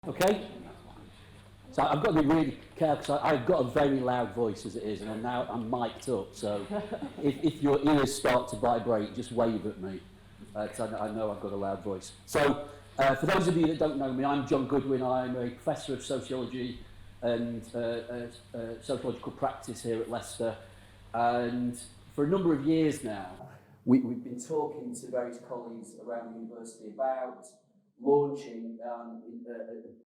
Okay, so I've got to be really careful because I've got a very loud voice as it is, and I'm mic'd up. So if your ears start to vibrate, just wave at me, because I know I've got a loud voice. So for those of you that don't know me, I'm John Goodwin. I'm a professor of sociology and sociological practice here at Leicester, and for a number of years now, we've been talking to various colleagues around the university about launching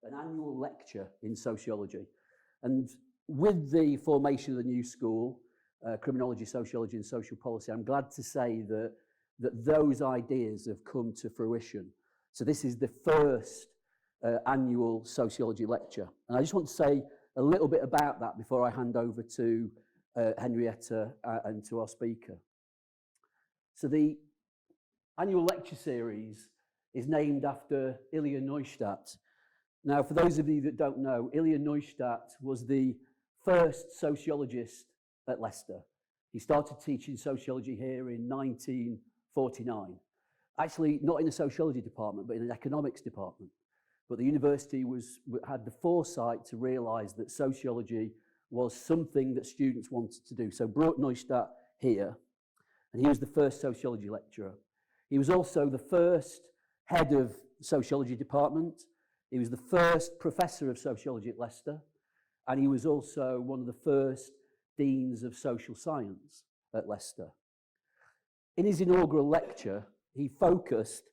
an annual lecture in sociology. And with the formation of the new school, criminology, sociology and social policy, I'm glad to say that those ideas have come to fruition. So this is the first annual sociology lecture. And I just want to say a little bit about that before I hand over to Henrietta and to our speaker. So the annual lecture series is named after Ilya Neustadt. Now, for those of you that don't know, Ilya Neustadt was the first sociologist at Leicester. He started teaching sociology here in 1949. Actually, not in the sociology department, but in an economics department. But the university had the foresight to realise that sociology was something that students wanted to do. So brought Neustadt here, and he was the first sociology lecturer. He was also the first head of sociology department. He was the first professor of sociology at Leicester, and he was also one of the first deans of social science at Leicester. In his inaugural lecture, he focused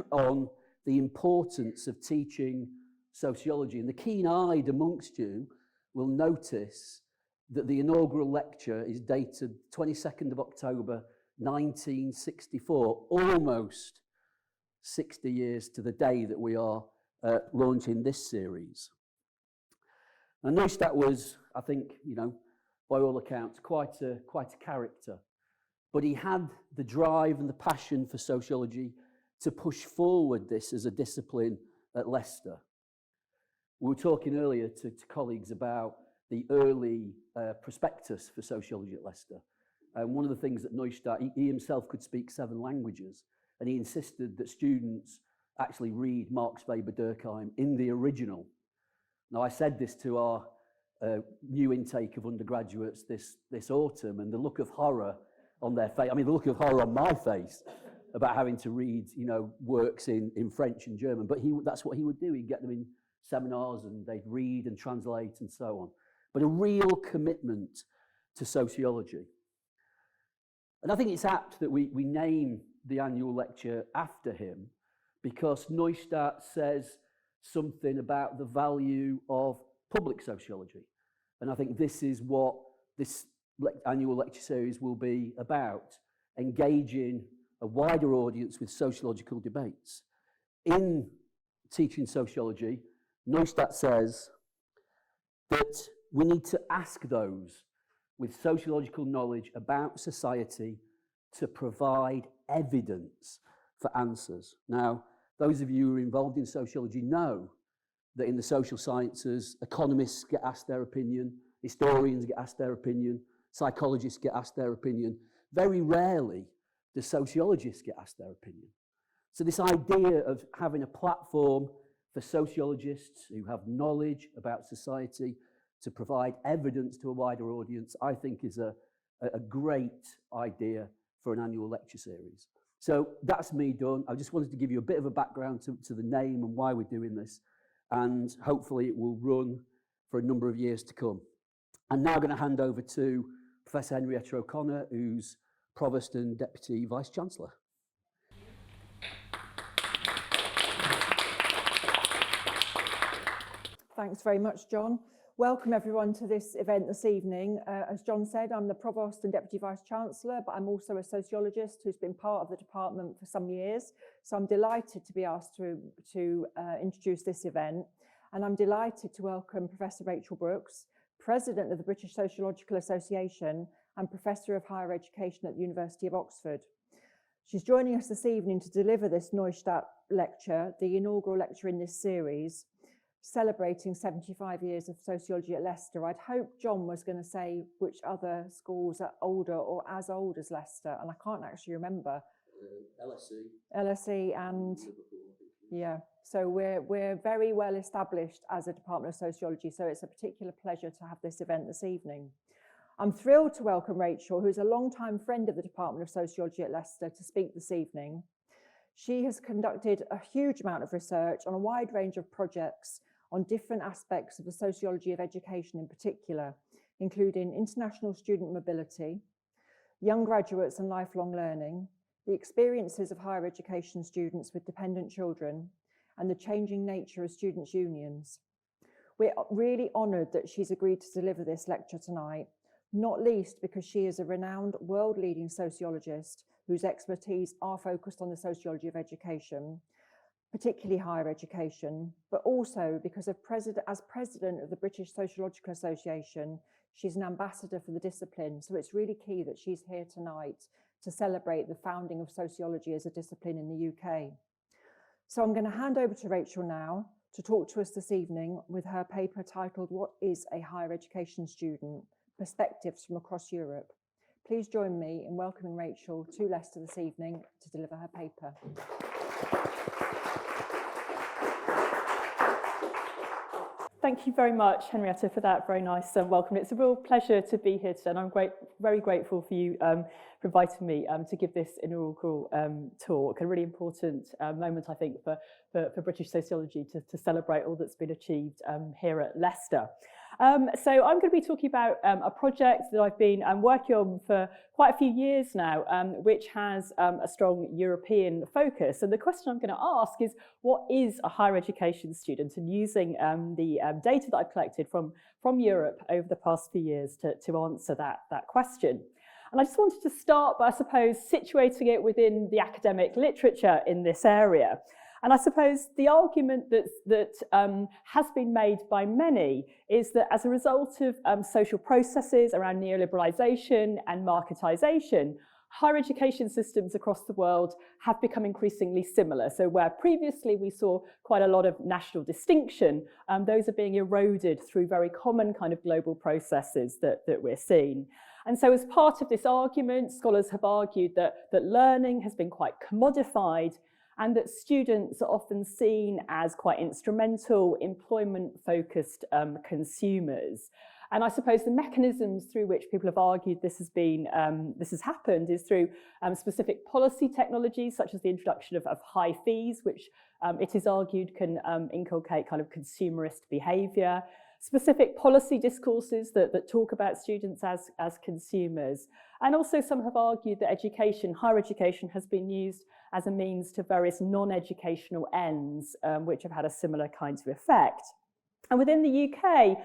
on the importance of teaching sociology, and the keen-eyed amongst you will notice that the inaugural lecture is dated 22nd of October 1964, almost 60 years to the day that we are launching this series. And Neustadt was, I think, by all accounts, quite a character. But he had the drive and the passion for sociology to push forward this as a discipline at Leicester. We were talking earlier to colleagues about the early prospectus for sociology at Leicester. And one of the things that Neustadt, he himself could speak 7 languages, and he insisted that students actually read Marx, Weber, Durkheim in the original. Now, I said this to our new intake of undergraduates this autumn, and the look of horror on their face, the look of horror on my face about having to read, works in French and German. But that's what he would do. He'd get them in seminars, and they'd read and translate and so on. But a real commitment to sociology. And I think it's apt that we name the annual lecture after him, because Neustadt says something about the value of public sociology. And I think this is what this annual lecture series will be about, engaging a wider audience with sociological debates. In teaching sociology, Neustadt says that we need to ask those with sociological knowledge about society to provide evidence for answers. Now, those of you who are involved in sociology know that in the social sciences, economists get asked their opinion, historians get asked their opinion, psychologists get asked their opinion. Very rarely do sociologists get asked their opinion. So this idea of having a platform for sociologists who have knowledge about society to provide evidence to a wider audience, I think is a great idea for an annual lecture series. So that's me done. I just wanted to give you a bit of a background to the name and why we're doing this, and hopefully it will run for a number of years to come. I'm now going to hand over to Professor Henrietta O'Connor, who's Provost and Deputy Vice-Chancellor. Thanks very much, John. Welcome everyone to this event this evening. As John said, I'm the Provost and Deputy Vice-Chancellor, but I'm also a sociologist who's been part of the department for some years. So I'm delighted to be asked to introduce this event. And I'm delighted to welcome Professor Rachel Brooks, President of the British Sociological Association and Professor of Higher Education at the University of Oxford. She's joining us this evening to deliver this Neustadt lecture, the inaugural lecture in this series, celebrating 75 years of sociology at Leicester. I'd hoped John was going to say which other schools are older or as old as Leicester, and I can't actually remember. LSE. LSE and Yeah, so we're very well established as a Department of Sociology, so it's a particular pleasure to have this event this evening. I'm thrilled to welcome Rachel, who's a long-time friend of the Department of Sociology at Leicester, to speak this evening. She has conducted a huge amount of research on a wide range of projects on different aspects of the sociology of education in particular, including international student mobility, young graduates and lifelong learning, the experiences of higher education students with dependent children, and the changing nature of students' unions. We're really honoured that she's agreed to deliver this lecture tonight, not least because she is a renowned world-leading sociologist whose expertise are focused on the sociology of education, particularly higher education, but also because as president of the British Sociological Association, she's an ambassador for the discipline. So it's really key that she's here tonight to celebrate the founding of sociology as a discipline in the UK. So I'm going to hand over to Rachel now to talk to us this evening with her paper titled "What is a Higher Education Student? Perspectives from Across Europe." Please join me in welcoming Rachel to Leicester this evening to deliver her paper. Thank you very much, Henrietta, for that very nice welcome. It's a real pleasure to be here today, and I'm very grateful for you for inviting me to give this inaugural talk. A really important moment, I think, for British sociology to celebrate all that's been achieved here at Leicester. So I'm going to be talking about a project that I've been working on for quite a few years now, which has a strong European focus. And the question I'm going to ask is, what is a higher education student? And using the data that I've collected from Europe over the past few years to answer that question. And I just wanted to start by, I suppose, situating it within the academic literature in this area. And I suppose the argument that has been made by many is that as a result of social processes around neoliberalisation and marketisation, higher education systems across the world have become increasingly similar. So where previously we saw quite a lot of national distinction, those are being eroded through very common kind of global processes that we're seeing. And so as part of this argument, scholars have argued that learning has been quite commodified, and that students are often seen as quite instrumental, employment-focused consumers. And I suppose the mechanisms through which people have argued this has happened is through specific policy technologies, such as the introduction of high fees, which it is argued can inculcate kind of consumerist behaviour, specific policy discourses that talk about students as consumers. And also some have argued that higher education has been used as a means to various non-educational ends, which have had a similar kind of effect. And within the UK,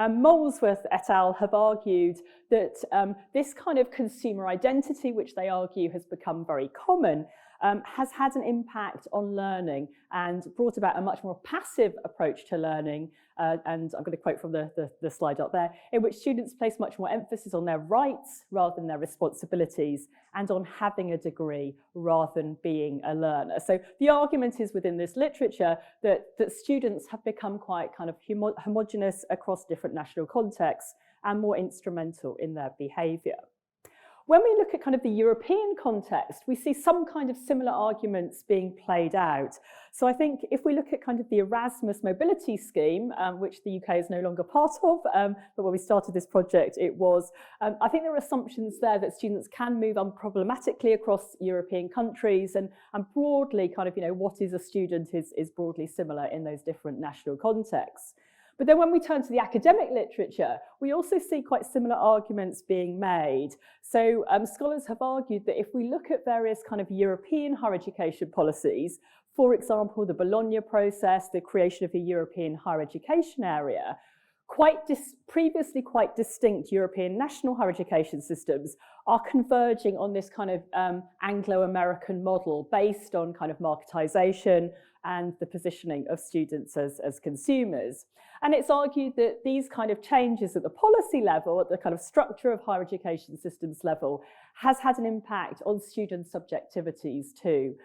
Molesworth et al. Have argued that this kind of consumer identity, which they argue has become very common, has had an impact on learning and brought about a much more passive approach to learning. And I'm going to quote from the slide up there, in which students place much more emphasis on their rights rather than their responsibilities, and on having a degree rather than being a learner. So the argument is within this literature that students have become quite kind of homogenous across different national contexts and more instrumental in their behaviour. When we look at kind of the European context, we see some kind of similar arguments being played out. So I think if we look at kind of the Erasmus mobility scheme, which the UK is no longer part of, but when we started this project, it was, I think there are assumptions there that students can move unproblematically across European countries, and broadly kind of, what is a student is broadly similar in those different national contexts. But then when we turn to the academic literature, we also see quite similar arguments being made. So scholars have argued that if we look at various kind of European higher education policies, for example, the Bologna process, the creation of a European higher education area, previously quite distinct European national higher education systems are converging on this kind of Anglo-American model based on kind of marketisation and the positioning of students as consumers. And it's argued that these kind of changes at the policy level, at the kind of structure of higher education systems level, has had an impact on student subjectivities too.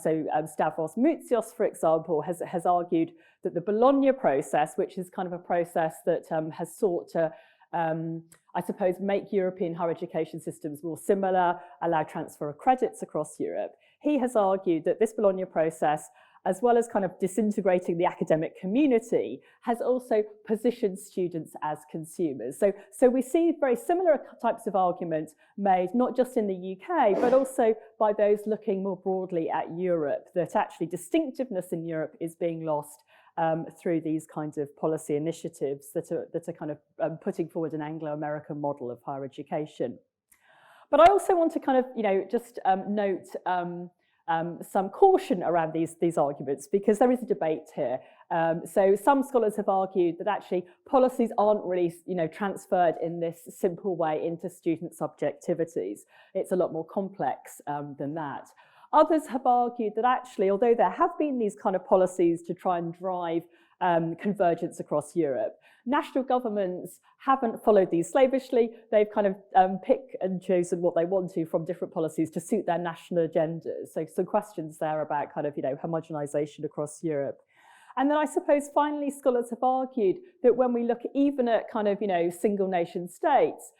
So Stavros Moutsios, for example, has argued that the Bologna process, which is kind of a process that has sought to I suppose, make European higher education systems more similar, allow transfer of credits across Europe. He has argued that this Bologna process as well as kind of disintegrating the academic community, has also positioned students as consumers. So we see very similar types of arguments made, not just in the UK, but also by those looking more broadly at Europe, that actually distinctiveness in Europe is being lost through these kinds of policy initiatives that are kind of putting forward an Anglo-American model of higher education. But I also want to kind of, just note some caution around these arguments, because there is a debate here. So some scholars have argued that actually policies aren't really, transferred in this simple way into student subjectivities. It's a lot more complex than that. Others have argued that actually, although there have been these kind of policies to try and drive convergence across Europe, national governments haven't followed these slavishly. They've kind of picked and chosen what they want to from different policies to suit their national agendas. So some questions there about kind of, homogenisation across Europe. And then I suppose finally scholars have argued that when we look even at kind of, single nation states,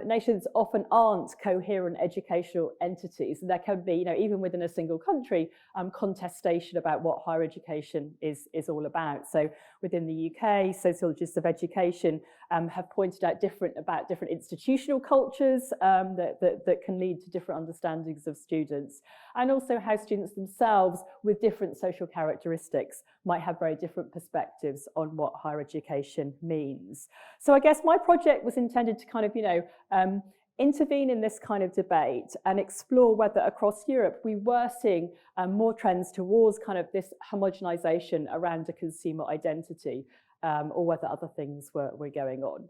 nations often aren't coherent educational entities. And there can be, even within a single country, contestation about what higher education is all about. So within the UK, sociologists of education have pointed out different institutional cultures that can lead to different understandings of students, and also how students themselves with different social characteristics might have very different perspectives on what higher education means. So I guess my project was intended to kind of, intervene in this kind of debate and explore whether across Europe we were seeing more trends towards kind of this homogenisation around a consumer identity, or whether other things were going on.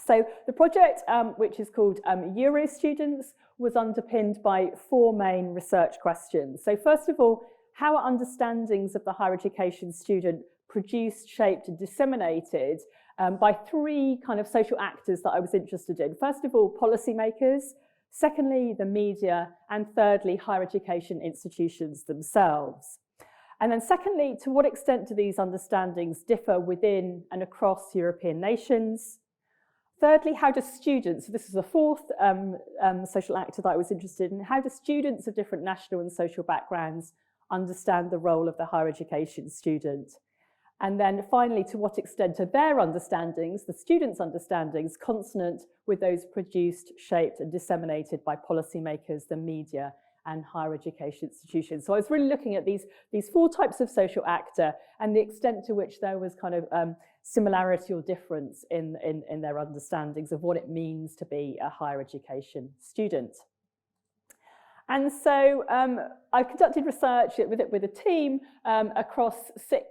So the project, which is called Euro Students, was underpinned by 4 main research questions. So first of all, how are understandings of the higher education student produced, shaped and disseminated by 3 kind of social actors that I was interested in. First of all, policymakers, secondly, the media, and thirdly, higher education institutions themselves. And then secondly, to what extent do these understandings differ within and across European nations? Thirdly, how do students, so this is the 4th social actor that I was interested in, how do students of different national and social backgrounds understand the role of the higher education student? And then finally, to what extent are their understandings, the students' understandings, consonant with those produced, shaped and disseminated by policymakers, the media and higher education institutions? So I was really looking at these 4 types of social actor and the extent to which there was kind of similarity or difference in their understandings of what it means to be a higher education student. And so I conducted research with a team across 6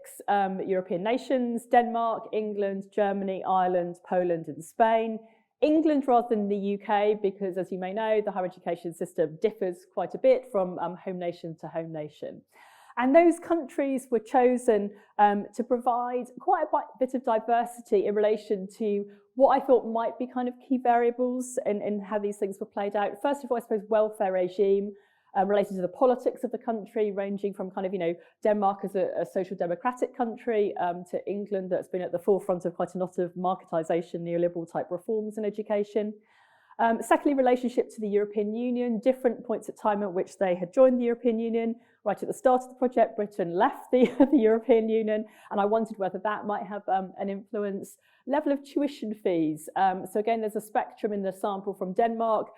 European nations: Denmark, England, Germany, Ireland, Poland and Spain. England rather than the UK, because as you may know, the higher education system differs quite a bit from home nation to home nation. And those countries were chosen to provide quite a bit of diversity in relation to what I thought might be kind of key variables in how these things were played out. First of all, I suppose welfare regime related to the politics of the country, ranging from kind of, Denmark as a social democratic country to England that's been at the forefront of quite a lot of marketisation, neoliberal type reforms in education. Secondly, relationship to the European Union, different points at time at which they had joined the European Union. Right at the start of the project, Britain left the European Union, and I wondered whether that might have an influence. Level of tuition fees. So again, there's a spectrum in the sample from Denmark,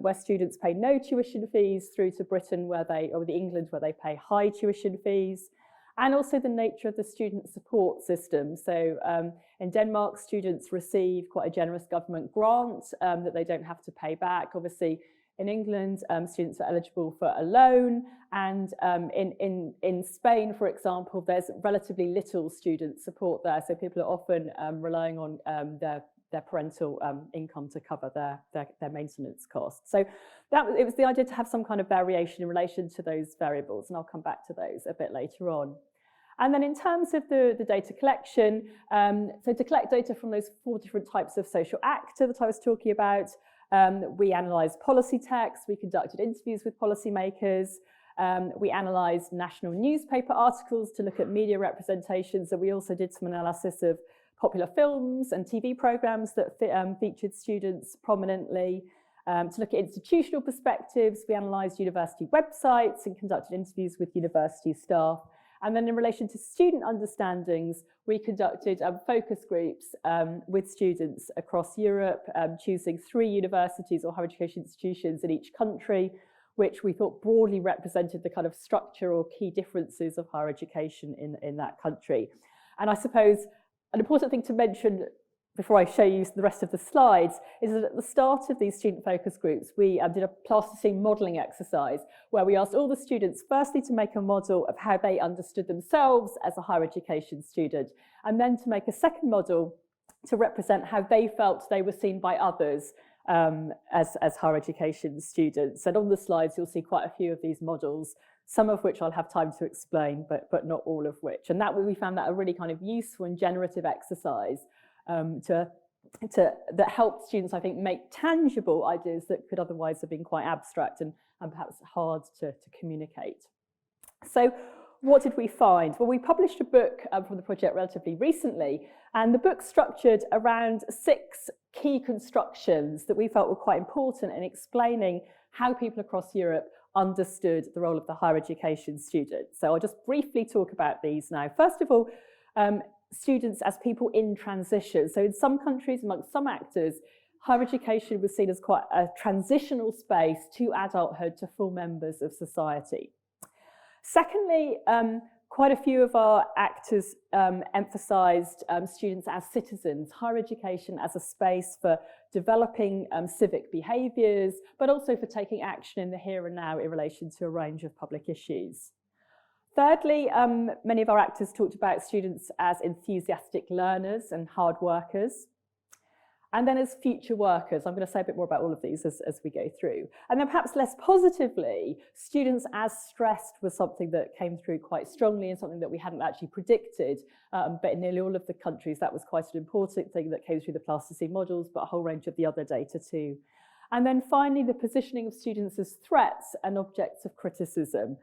where students pay no tuition fees, through to Britain, or the England, where they pay high tuition fees. And also the nature of the student support system. So in Denmark, students receive quite a generous government grant that they don't have to pay back. Obviously, in England, students are eligible for a loan, and in Spain, for example, there's relatively little student support there, so people are often relying on their parental income to cover their maintenance costs. So it was the idea to have some kind of variation in relation to those variables, and I'll come back to those a bit later on. And then in terms of the data collection, so to collect data from those 4 different types of social actor that I was talking about, we analysed policy texts, we conducted interviews with policymakers, we analysed national newspaper articles to look at media representations, and we also did some analysis of popular films and TV programmes that featured students prominently. To look at institutional perspectives, we analysed university websites and conducted interviews with university staff. And then in relation to student understandings, we conducted focus groups with students across Europe, choosing 3 universities or higher education institutions in each country, which we thought broadly represented the kind of structure or key differences of higher education in that country. And I suppose an important thing to mention before I show you the rest of the slides is that at the start of these student focus groups, we did a plasticine modelling exercise where we asked all the students firstly to make a model of how they understood themselves as a higher education student, and then to make a second model to represent how they felt they were seen by others as higher education students. And on the slides, you'll see quite a few of these models, some of which I'll have time to explain, but not all of which. And that we found that a really kind of useful and generative exercise that helped students, I think, make tangible ideas that could otherwise have been quite abstract and perhaps hard to communicate. So what did we find? Well, we published a book from the project relatively recently, and the book's structured around 6 key constructions that we felt were quite important in explaining how people across Europe understood the role of the higher education student. So I'll just briefly talk about these now. First of all, students as people in transition. So in some countries, amongst some actors, higher education was seen as quite a transitional space to adulthood, to full members of society. Secondly, quite a few of our actors emphasised students as citizens, higher education as a space for developing civic behaviours, but also for taking action in the here and now in relation to a range of public issues. Thirdly, many of our actors talked about students as enthusiastic learners and hard workers, and then as future workers. I'm going to say a bit more about all of these as we go through. And then perhaps less positively, students as stressed was something that came through quite strongly and something that we hadn't actually predicted, but in nearly all of the countries that was quite an important thing that came through the plasticine models, but a whole range of the other data too. And then finally, the positioning of students as threats and objects of criticism.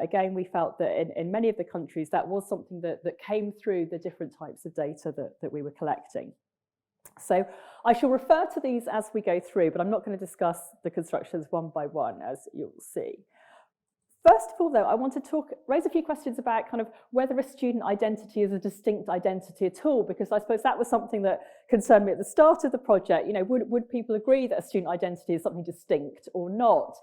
Again, we felt that in many of the countries, that was something that came through the different types of data that we were collecting. So I shall refer to these as we go through, but I'm not going to discuss the constructions one by one, as you'll see. First of all, though, I want to raise a few questions about kind of whether a student identity is a distinct identity at all, because I suppose that was something that concerned me at the start of the project. You know, would people agree that a student identity is something distinct or not?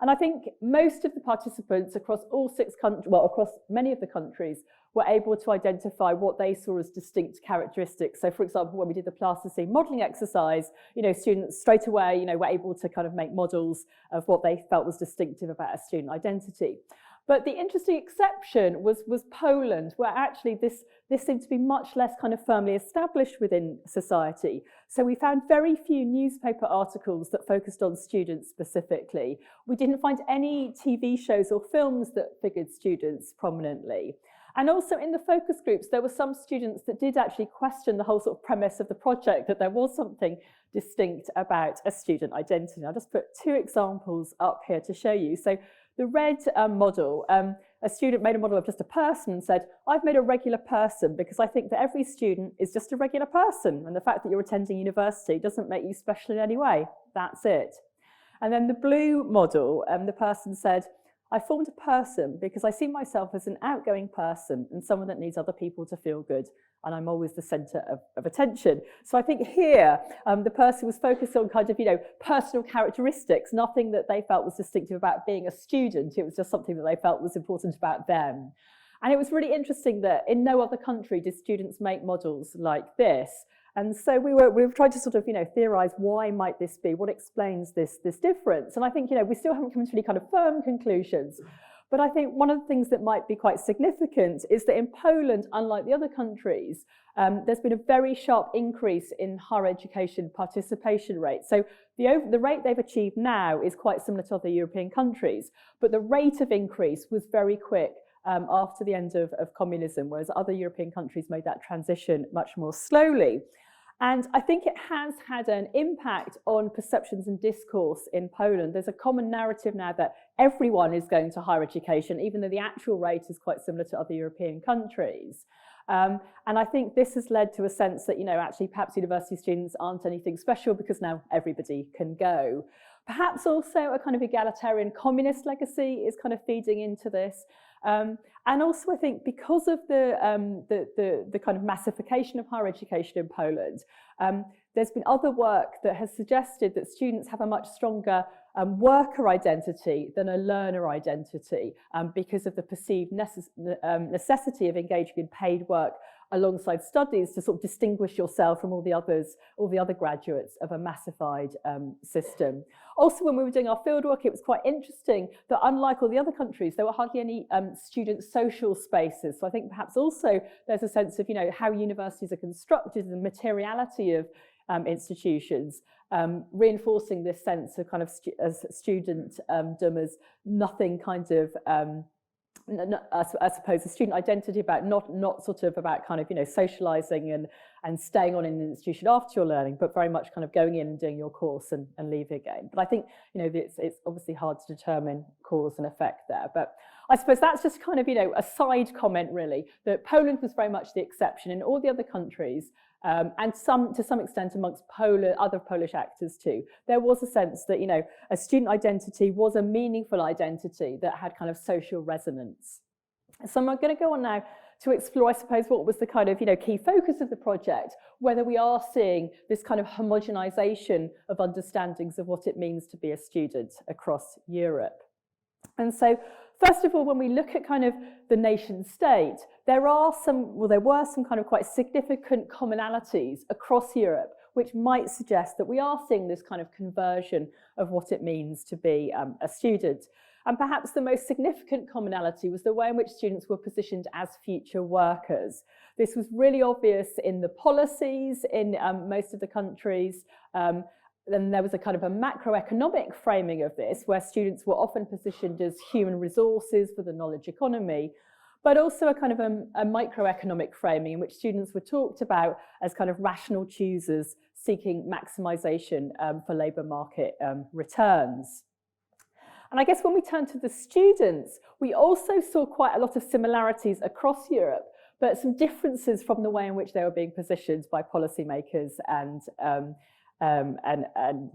And I think most of the participants across all 6 countries, well, across many of the countries, were able to identify what they saw as distinct characteristics. So, for example, when we did the plasticine modelling exercise, you know, students straight away, you know, were able to kind of make models of what they felt was distinctive about a student identity. But the interesting exception was Poland, where actually this seemed to be much less kind of firmly established within society. So we found very few newspaper articles that focused on students specifically. We didn't find any TV shows or films that figured students prominently. And also in the focus groups, there were some students that did actually question the whole sort of premise of the project, that there was something distinct about a student identity. I'll just put 2 examples up here to show you. So the red model, a student made a model of just a person and said, I've made a regular person because I think that every student is just a regular person, and the fact that you're attending university doesn't make you special in any way. That's it. And then the blue model, the person said, I formed a person because I see myself as an outgoing person and someone that needs other people to feel good, and I'm always the centre of attention. So I think here the person was focused on kind of, you know, personal characteristics, nothing that they felt was distinctive about being a student. It was just something that they felt was important about them. And it was really interesting that in no other country did students make models like this. And so we were trying to sort of, you know, theorise why might this be, what explains this difference. And I think, you know, we still haven't come to any kind of firm conclusions. But I think one of the things that might be quite significant is that in Poland, unlike the other countries, there's been a very sharp increase in higher education participation rate. So the rate they've achieved now is quite similar to other European countries, but the rate of increase was very quick after the end of communism, whereas other European countries made that transition much more slowly. And I think it has had an impact on perceptions and discourse in Poland. There's a common narrative now that everyone is going to higher education, even though the actual rate is quite similar to other European countries. And I think this has led to a sense that, you know, actually perhaps university students aren't anything special because now everybody can go. Perhaps also a kind of egalitarian communist legacy is kind of feeding into this. And also, I think because of the kind of massification of higher education in Poland, there's been other work that has suggested that students have a much stronger worker identity than a learner identity because of the perceived necessity of engaging in paid work alongside studies to sort of distinguish yourself from all the other graduates of a massified system. Also, when we were doing our fieldwork, it was quite interesting that unlike all the other countries, there were hardly any student social spaces. So I think perhaps also there's a sense of, how universities are constructed, the materiality of institutions, reinforcing this sense of kind of studentdom as nothing kind of I suppose a student identity about not sort of about kind of socializing and staying on in an institution after your learning, but very much kind of going in and doing your course and leaving again. But I think it's obviously hard to determine cause and effect there. But I suppose that's just kind of a side comment really, that Poland was very much the exception. In all the other countries, and to some extent amongst other Polish actors too, there was a sense that a student identity was a meaningful identity that had kind of social resonance. So I'm going to go on now to explore, I suppose, what was the kind of key focus of the project, whether we are seeing this kind of homogenization of understandings of what it means to be a student across Europe. And so, first of all, when we look at kind of the nation state, there were some kind of quite significant commonalities across Europe, which might suggest that we are seeing this kind of conversion of what it means to be a student. And perhaps the most significant commonality was the way in which students were positioned as future workers. This was really obvious in the policies in most of the countries. Then there was a kind of a macroeconomic framing of this, where students were often positioned as human resources for the knowledge economy, but also a kind of a microeconomic framing in which students were talked about as kind of rational choosers seeking maximisation for labour market returns. And I guess when we turn to the students, we also saw quite a lot of similarities across Europe, but some differences from the way in which they were being positioned by policymakers and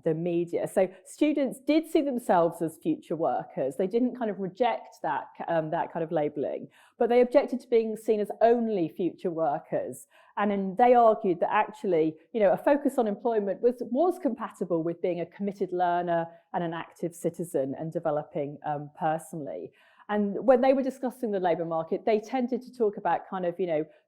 the media. So students did see themselves as future workers. They didn't kind of reject that kind of labelling, but they objected to being seen as only future workers. And then they argued that actually, a focus on employment was compatible with being a committed learner and an active citizen and developing personally. And when they were discussing the labour market, they tended to talk about kind of,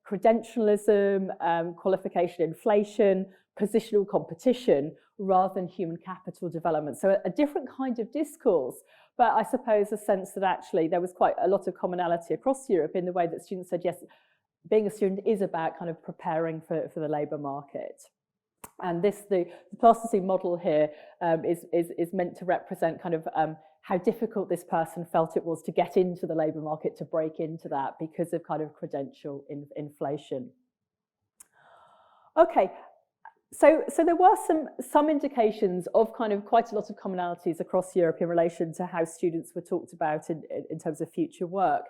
credentialism, qualification inflation, positional competition, rather than human capital development. So a different kind of discourse, but I suppose a sense that actually there was quite a lot of commonality across Europe in the way that students said, yes, being a student is about kind of preparing for the labour market. And the plasticine model here is meant to represent kind of how difficult this person felt it was to get into the labour market, to break into that because of kind of credential inflation. Okay, so there were some indications of kind of quite a lot of commonalities across Europe in relation to how students were talked about in terms of future work.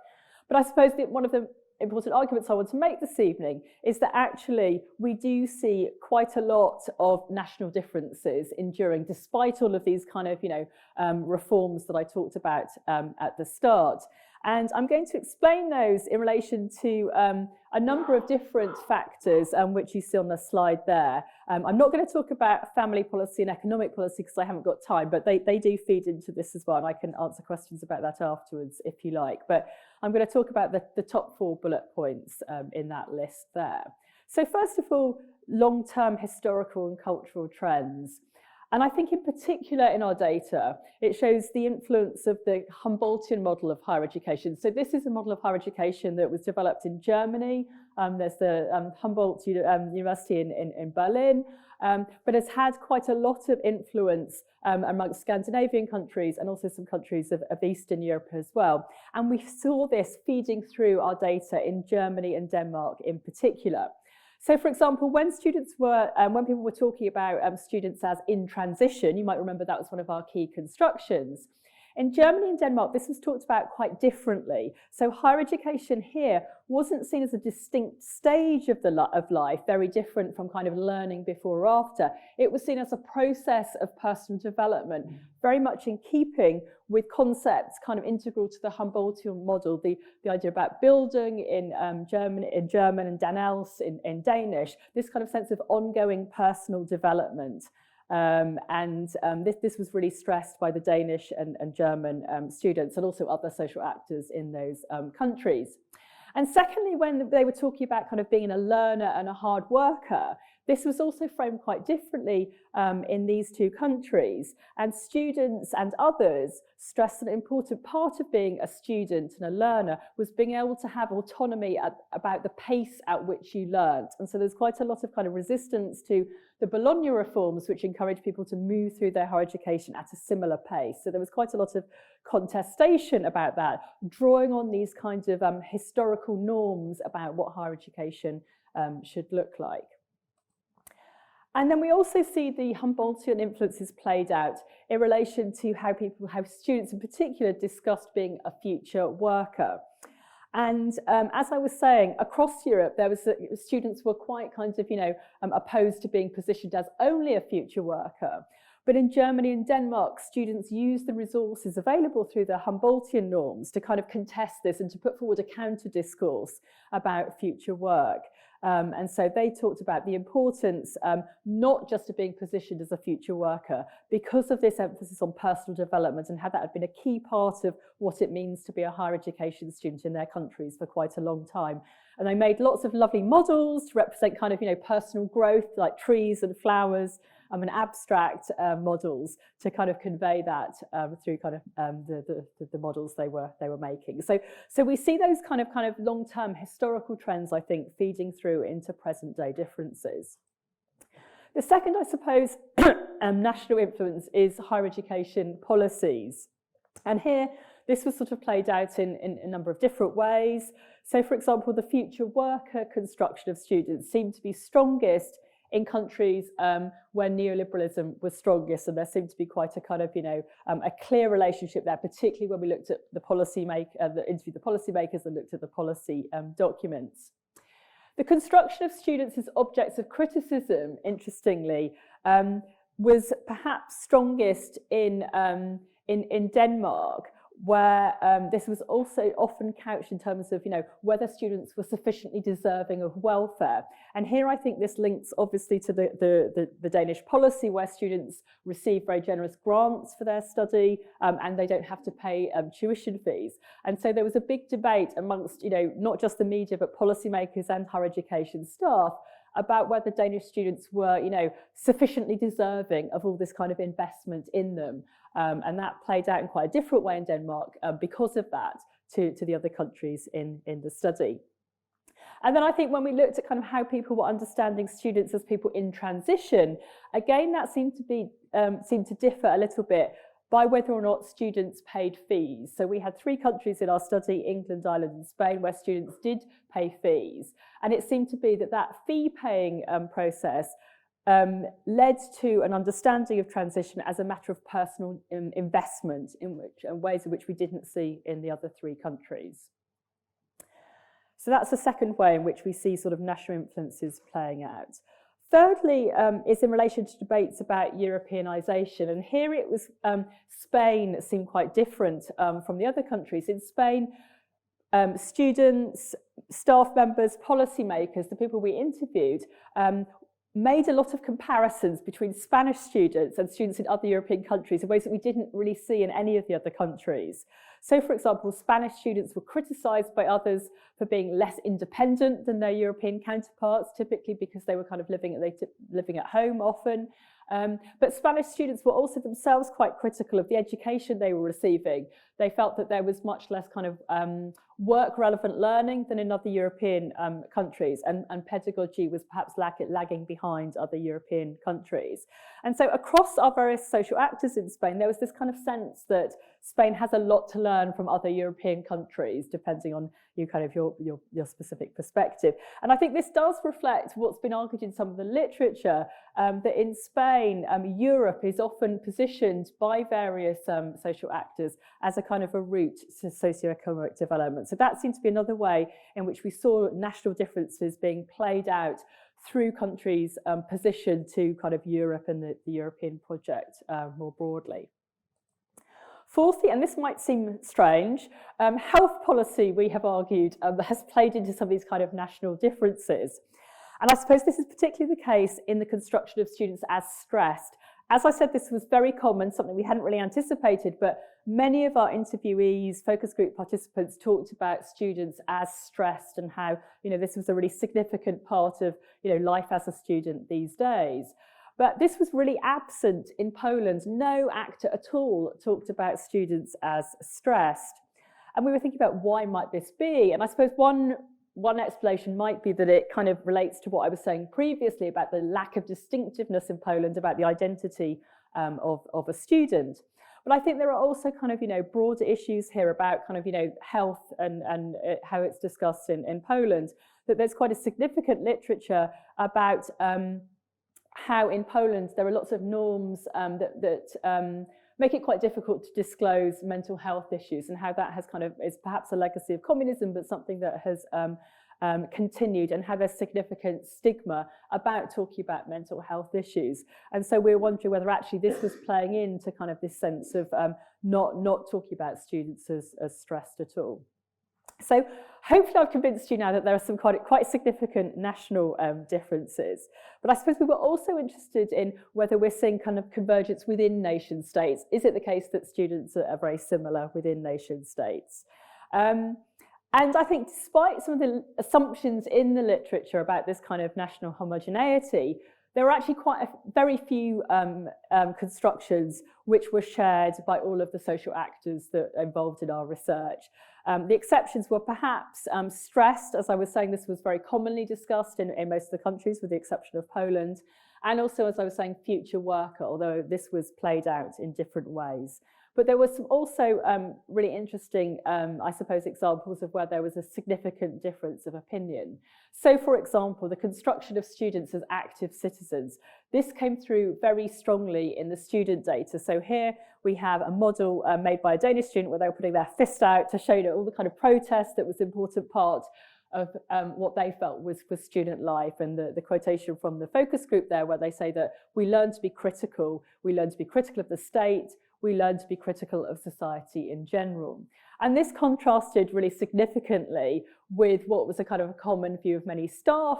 But I suppose that one of the important arguments I want to make this evening is that actually we do see quite a lot of national differences enduring despite all of these kind of reforms that I talked about at the start. And I'm going to explain those in relation to a number of different factors which you see on the slide there. I'm not going to talk about family policy and economic policy because I haven't got time, but they do feed into this as well, and I can answer questions about that afterwards if you like. But I'm going to talk about the top 4 bullet points in that list there. So first of all, long-term historical and cultural trends. And I think in particular in our data, it shows the influence of the Humboldtian model of higher education. So this is a model of higher education that was developed in Germany. There's the Humboldt University in Berlin, but has had quite a lot of influence amongst Scandinavian countries and also some countries of Eastern Europe as well. And we saw this feeding through our data in Germany and Denmark in particular. So, for example, when people were talking about students as in transition, you might remember that was one of our key constructions. In Germany and Denmark, this was talked about quite differently. So higher education here wasn't seen as a distinct stage of life, very different from kind of learning before or after. It was seen as a process of personal development, very much in keeping with concepts kind of integral to the Humboldtian model, the idea about Bildung in German and dann Els in Danish, this kind of sense of ongoing personal development. This was really stressed by the Danish and German students and also other social actors in those countries. And secondly, when they were talking about kind of being a learner and a hard worker, this was also framed quite differently in these two countries. And students and others stressed an important part of being a student and a learner was being able to have autonomy about the pace at which you learnt. And so there's quite a lot of kind of resistance to the Bologna reforms, which encourage people to move through their higher education at a similar pace. So there was quite a lot of contestation about that, drawing on these kinds of historical norms about what higher education should look like. And then we also see the Humboldtian influences played out in relation to how students in particular discussed being a future worker. And as I was saying, across Europe, students were quite kind of, opposed to being positioned as only a future worker. But in Germany and Denmark, students used the resources available through the Humboldtian norms to kind of contest this and to put forward a counter discourse about future work. And so they talked about the importance not just of being positioned as a future worker, because of this emphasis on personal development and how that had been a key part of what it means to be a higher education student in their countries for quite a long time. And they made lots of lovely models to represent kind of, personal growth, like trees and flowers, and abstract models to kind of convey that through kind of the models they were making. So we see those kind of long-term historical trends, I think, feeding through into present-day differences. The second, I suppose, national influence is higher education policies. And here, this was sort of played out in a number of different ways. So, for example, the future worker construction of students seemed to be strongest in countries where neoliberalism was strongest, and there seemed to be quite a kind of, a clear relationship there, particularly when we looked at interviewed the policymakers and looked at the policy documents. The construction of students as objects of criticism, interestingly, was perhaps strongest in Denmark, where this was also often couched in terms of, whether students were sufficiently deserving of welfare. And here I think this links obviously to the Danish policy, where students receive very generous grants for their study and they don't have to pay tuition fees. And so there was a big debate amongst, not just the media, but policymakers and higher education staff about whether Danish students were, sufficiently deserving of all this kind of investment in them. And that played out in quite a different way in Denmark because of that to the other countries in the study. And then I think when we looked at kind of how people were understanding students as people in transition, again, that seemed to differ a little bit by whether or not students paid fees. So we had 3 countries in our study, England, Ireland and Spain, where students did pay fees. And it seemed to be that fee-paying process led to an understanding of transition as a matter of personal investment in ways in which we didn't see in the other 3 countries. So that's the second way in which we see sort of national influences playing out. Thirdly, is in relation to debates about Europeanisation. And here it was Spain seemed quite different from the other countries. In Spain, students, staff members, policymakers, the people we interviewed, made a lot of comparisons between Spanish students and students in other European countries in ways that we didn't really see in any of the other countries. So, for example, Spanish students were criticised by others for being less independent than their European counterparts, typically because they were kind of living at home often. But Spanish students were also themselves quite critical of the education they were receiving. They felt that there was much less kind of work-relevant learning than in other European countries, and pedagogy was perhaps lagging behind other European countries. And so across our various social actors in Spain, there was this kind of sense that Spain has a lot to learn from other European countries, depending on your specific perspective. And I think this does reflect what's been argued in some of the literature, that in Spain, Europe is often positioned by various social actors as a kind of a route to socioeconomic development. So that seems to be another way in which we saw national differences being played out through countries positioned to kind of Europe and the European project more broadly. Fourthly, and this might seem strange, health policy, we have argued, has played into some of these kind of national differences. And I suppose this is particularly the case in the construction of students as stressed. As I said, this was very common, something we hadn't really anticipated, but many of our interviewees, focus group participants, talked about students as stressed and how, this was a really significant part of, life as a student these days. But this was really absent in Poland. No actor at all talked about students as stressed. And we were thinking about why might this be? And I suppose one explanation might be that it kind of relates to what I was saying previously about the lack of distinctiveness in Poland about the identity of a student. But I think there are also kind of, broader issues here about kind of, health and how it's discussed in Poland, that there's quite a significant literature about how in Poland there are lots of norms that make it quite difficult to disclose mental health issues, and how that has is perhaps a legacy of communism, but something that has continued, and how there's significant stigma about talking about mental health issues. And so we're wondering whether actually this was playing into kind of this sense of not talking about students as stressed at all. So hopefully I've convinced you now that there are some quite significant national differences. But I suppose we were also interested in whether we're seeing kind of convergence within nation states. Is it the case that students are very similar within nation states? And I think despite some of the assumptions in the literature about this kind of national homogeneity, there are actually very few constructions which were shared by all of the social actors that are involved in our research. The exceptions were perhaps stressed. As I was saying, this was very commonly discussed in most of the countries, with the exception of Poland. And also, as I was saying, future worker, although this was played out in different ways. But there were some also really interesting, I suppose, examples of where there was a significant difference of opinion. So, for example, the construction of students as active citizens. This came through very strongly in the student data. So here we have a model made by a Danish student where they were putting their fist out to show all the kind of protest that was an important part of what they felt was student life, and the quotation from the focus group there where they say that we learn to be critical, we learn to be critical of the state, we learn to be critical of society in general. And this contrasted really significantly with what was a kind of a common view of many staff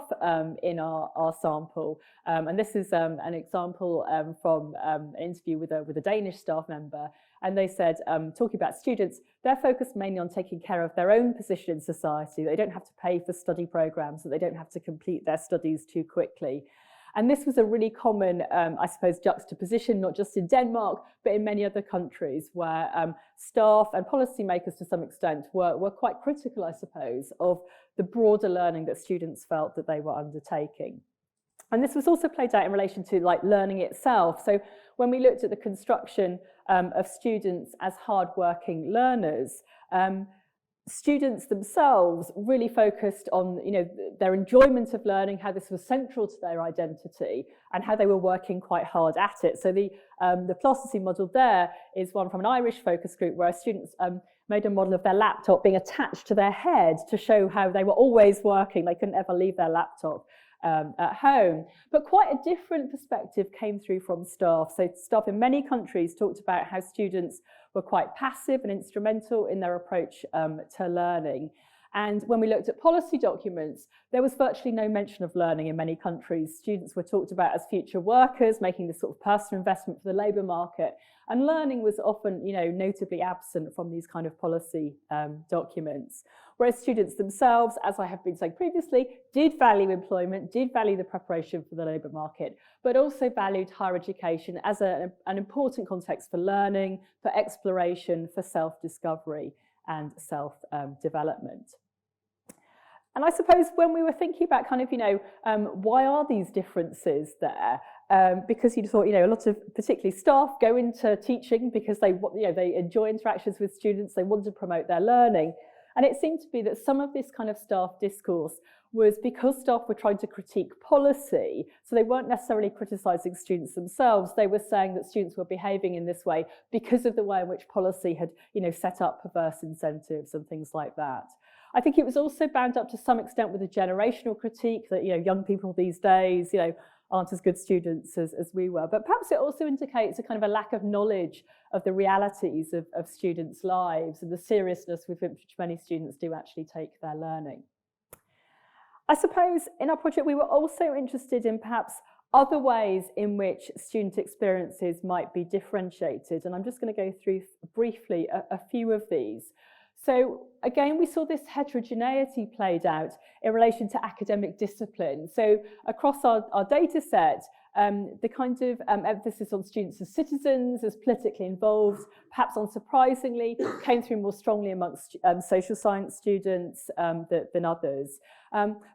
in our sample. And this is an example from an interview with a Danish staff member. And they said, talking about students, they're focused mainly on taking care of their own position in society. They don't have to pay for study programs, so they don't have to complete their studies too quickly. And this was a really common, I suppose, juxtaposition, not just in Denmark, but in many other countries where staff and policymakers to some extent were quite critical, I suppose, of the broader learning that students felt that they were undertaking. And this was also played out in relation to learning itself. So when we looked at the construction of students as hardworking learners, students themselves really focused on their enjoyment of learning, how this was central to their identity, and how they were working quite hard at it. So the plasticine model there is one from an Irish focus group where students made a model of their laptop being attached to their head to show how they were always working. They couldn't ever leave their laptop at home. But quite a different perspective came through from staff. So staff in many countries talked about how students were quite passive and instrumental in their approach to learning. And when we looked at policy documents, there was virtually no mention of learning in many countries. Students were talked about as future workers, making this sort of personal investment for the labour market. And learning was often, notably absent from these kind of policy documents. Whereas students themselves, as I have been saying previously, did value employment, did value the preparation for the labour market, but also valued higher education as an important context for learning, for exploration, for self-discovery. and self-development. And I suppose when we were thinking about kind of, why are these differences there? Because you thought, a lot of particularly staff go into teaching because they enjoy interactions with students, they want to promote their learning. And it seemed to be that some of this kind of staff discourse was because staff were trying to critique policy, so they weren't necessarily criticising students themselves, they were saying that students were behaving in this way because of the way in which policy had, set up perverse incentives and things like that. I think it was also bound up to some extent with a generational critique that, young people these days, aren't as good students as we were. But perhaps it also indicates a kind of a lack of knowledge of the realities of students' lives and the seriousness with which many students do actually take their learning. I suppose in our project we were also interested in perhaps other ways in which student experiences might be differentiated. And I'm just going to go through briefly a few of these. So again, we saw this heterogeneity played out in relation to academic discipline. So across our data set, the kind of emphasis on students as citizens, as politically involved, perhaps unsurprisingly, came through more strongly amongst social science students than others.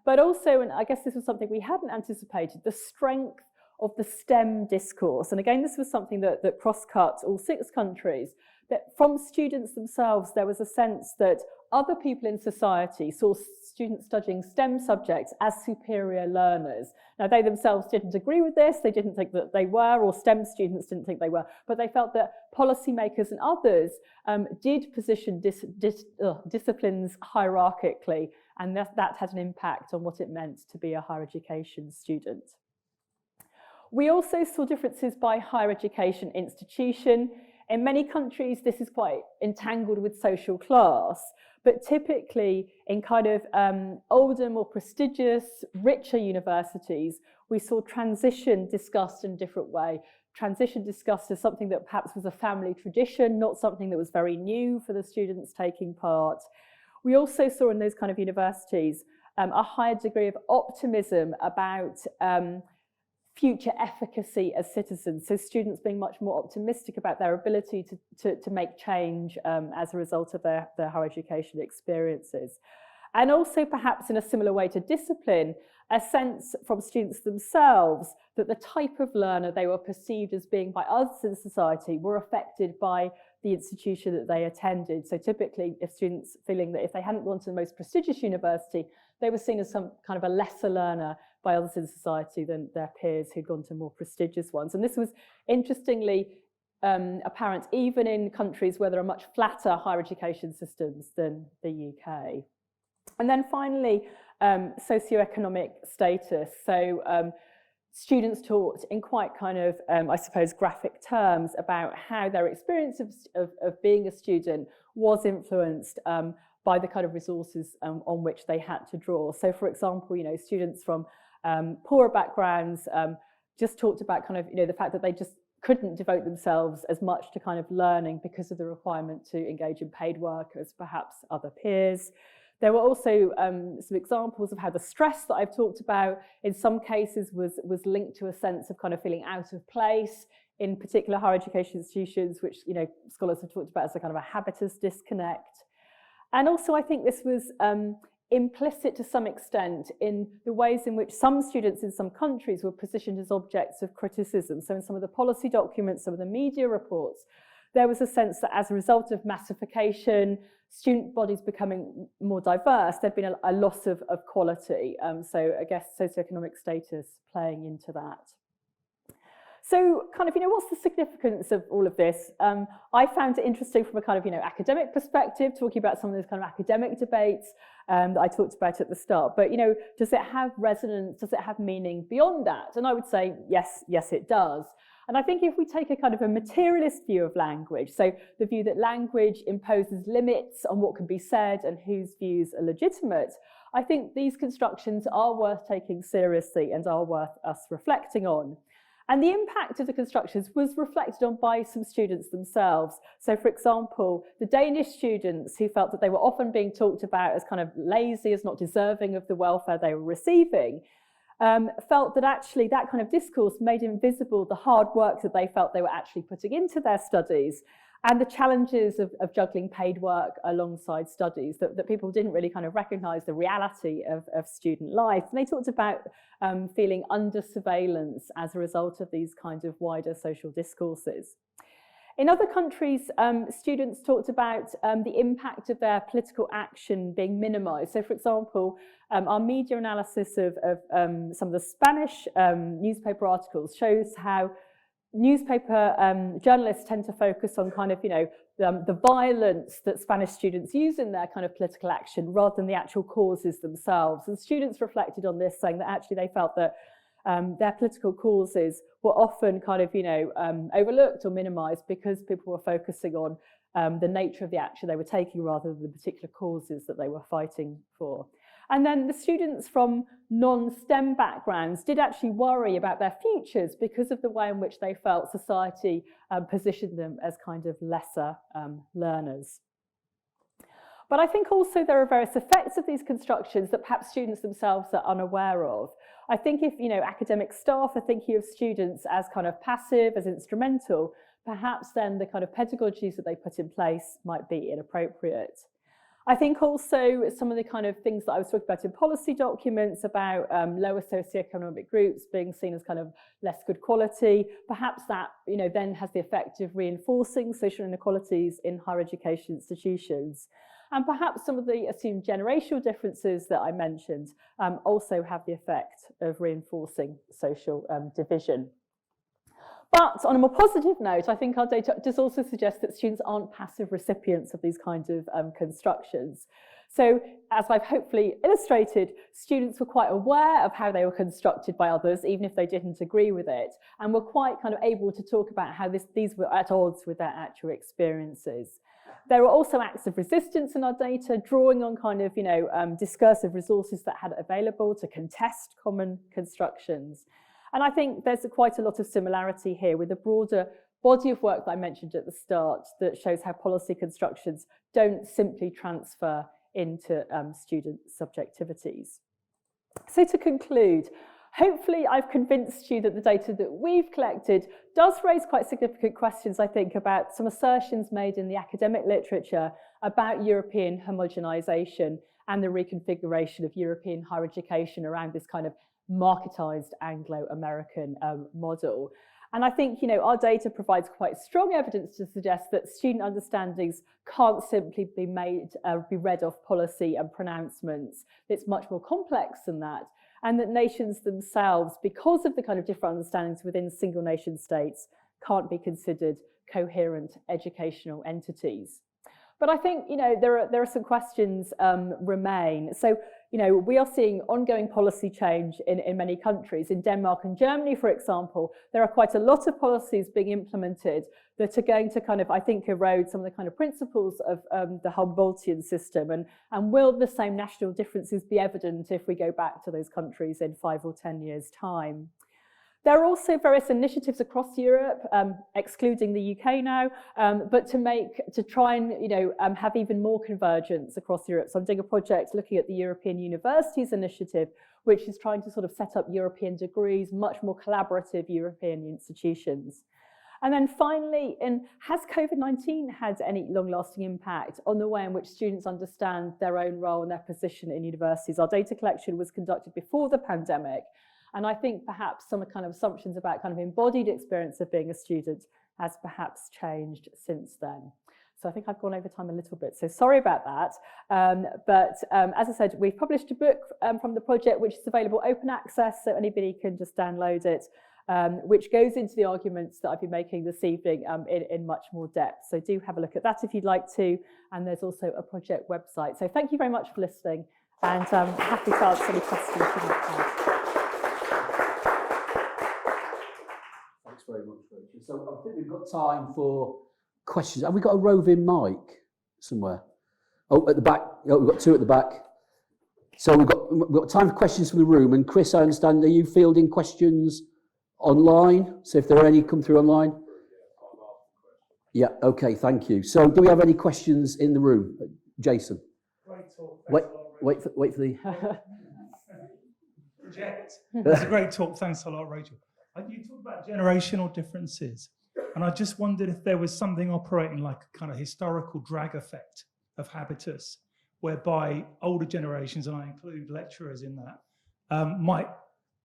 But also, and I guess this was something we hadn't anticipated, the strength of the STEM discourse. And again, this was something that cross-cut all 6 countries, that from students themselves, there was a sense that other people in society saw students studying STEM subjects as superior learners. Now, they themselves didn't agree with this, they didn't think that they were, or STEM students didn't think they were, but they felt that policymakers and others did position disciplines hierarchically, and that had an impact on what it meant to be a higher education student. We also saw differences by higher education institution. In many countries, this is quite entangled with social class, but typically in kind of older, more prestigious, richer universities, we saw transition discussed in a different way. Transition discussed as something that perhaps was a family tradition, not something that was very new for the students taking part. We also saw in those kind of universities a higher degree of optimism about future efficacy as citizens, so students being much more optimistic about their ability to make change as a result of their higher education experiences. And also perhaps in a similar way to discipline, a sense from students themselves that the type of learner they were perceived as being by others in society were affected by the institution that they attended. So typically, if students feeling that if they hadn't gone to the most prestigious university, they were seen as some kind of a lesser learner by others in society than their peers who'd gone to more prestigious ones. And this was interestingly apparent even in countries where there are much flatter higher education systems than the UK. And then finally, socioeconomic status. So students talked in quite kind of, I suppose, graphic terms about how their experience of being a student was influenced by the kind of resources on which they had to draw. So for example, students from poorer backgrounds just talked about kind of, the fact that they just couldn't devote themselves as much to kind of learning because of the requirement to engage in paid work as perhaps other peers. There were also some examples of how the stress that I've talked about in some cases was linked to a sense of kind of feeling out of place in particular higher education institutions, which scholars have talked about as a kind of a habitus disconnect. And also I think this was implicit to some extent in the ways in which some students in some countries were positioned as objects of criticism. So in some of the policy documents, some of the media reports, there was a sense that as a result of massification, student bodies becoming more diverse, there'd been a loss of quality. So I guess socioeconomic status playing into that. So kind of, what's the significance of all of this? I found it interesting from a kind of, academic perspective, talking about some of those kind of academic debates that I talked about at the start. But, does it have resonance? Does it have meaning beyond that? And I would say, yes, it does. And I think if we take a kind of a materialist view of language, so the view that language imposes limits on what can be said and whose views are legitimate, I think these constructions are worth taking seriously and are worth us reflecting on. And the impact of the constructions was reflected on by some students themselves. So for example, the Danish students who felt that they were often being talked about as kind of lazy, as not deserving of the welfare they were receiving, felt that actually that kind of discourse made invisible the hard work that they felt they were actually putting into their studies. and the challenges of juggling paid work alongside studies, that people didn't really kind of recognise the reality of student life. And they talked about feeling under surveillance as a result of these kind of wider social discourses. In other countries, students talked about the impact of their political action being minimised. So, for example, our media analysis of some of the Spanish newspaper articles shows how newspaper journalists tend to focus on kind of, the violence that Spanish students use in their kind of political action rather than the actual causes themselves. And students reflected on this, saying that actually they felt that their political causes were often kind of, overlooked or minimised because people were focusing on the nature of the action they were taking rather than the particular causes that they were fighting for. And then the students from non-STEM backgrounds did actually worry about their futures because of the way in which they felt society positioned them as kind of lesser learners. But I think also there are various effects of these constructions that perhaps students themselves are unaware of. I think if, academic staff are thinking of students as kind of passive, as instrumental, perhaps then the kind of pedagogies that they put in place might be inappropriate. I think also some of the kind of things that I was talking about in policy documents about lower socioeconomic groups being seen as kind of less good quality, perhaps that then has the effect of reinforcing social inequalities in higher education institutions. And perhaps some of the assumed generational differences that I mentioned also have the effect of reinforcing social division. But on a more positive note, I think our data does also suggest that students aren't passive recipients of these kinds of constructions. So, as I've hopefully illustrated, students were quite aware of how they were constructed by others, even if they didn't agree with it, and were quite kind of able to talk about how these were at odds with their actual experiences. There were also acts of resistance in our data, drawing on kind of, discursive resources that had available to contest common constructions. And I think there's quite a lot of similarity here with the broader body of work that I mentioned at the start that shows how policy constructions don't simply transfer into student subjectivities. So to conclude, hopefully I've convinced you that the data that we've collected does raise quite significant questions, I think, about some assertions made in the academic literature about European homogenisation and the reconfiguration of European higher education around this kind of marketised Anglo-American model. And I think, our data provides quite strong evidence to suggest that student understandings can't simply be read off policy and pronouncements. It's much more complex than that. And that nations themselves, because of the kind of different understandings within single nation states, can't be considered coherent educational entities. But I think, there are some questions remain. So, we are seeing ongoing policy change in many countries. In Denmark and Germany, for example, there are quite a lot of policies being implemented that are going to kind of, I think, erode some of the kind of principles of the Humboldtian system. And will the same national differences be evident if we go back to those countries in 5 or 10 years' time? There are also various initiatives across Europe, excluding the UK now, but to try and have even more convergence across Europe. So I'm doing a project looking at the European Universities Initiative, which is trying to sort of set up European degrees, much more collaborative European institutions. And then finally, has COVID-19 had any long-lasting impact on the way in which students understand their own role and their position in universities? Our data collection was conducted before the pandemic. And I think perhaps some kind of assumptions about kind of embodied experience of being a student has perhaps changed since then. So I think I've gone over time a little bit, so sorry about that. But as I said, we've published a book from the project, which is available open access, so anybody can just download it, which goes into the arguments that I've been making this evening in much more depth. So do have a look at that if you'd like to. And there's also a project website. So thank you very much for listening, and happy to answer any questions you might have. Thanks very much, Rachel. So I think we've got time for questions. Have we got a roving mic somewhere? Oh, at the back. Oh, we've got two at the back. So we've got time for questions from the room. And Chris, I understand, are you fielding questions online? So if there are any, come through online. Yeah, okay, thank you. So do we have any questions in the room? Jason? Great talk. Wait for the... Project. It's a great talk. Thanks a lot, Rachel. You talked about generational differences. And I just wondered if there was something operating like a kind of historical drag effect of habitus, whereby older generations, and I include lecturers in that, might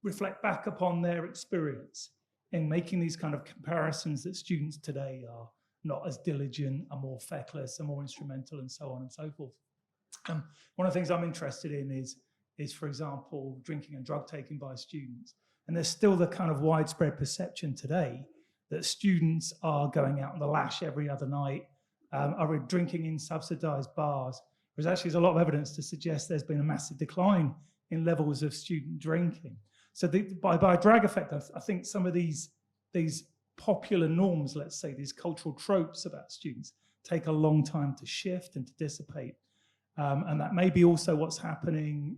reflect back upon their experience in making these kind of comparisons that students today are not as diligent, are more feckless, are more instrumental, and so on and so forth. One of the things I'm interested in is, for example, drinking and drug taking by students. And there's still the kind of widespread perception today that students are going out on the lash every other night, are drinking in subsidised bars. Whereas actually there's a lot of evidence to suggest there's been a massive decline in levels of student drinking. So by a drag effect, I think some of these popular norms, let's say, these cultural tropes about students, take a long time to shift and to dissipate. And that may be also what's happening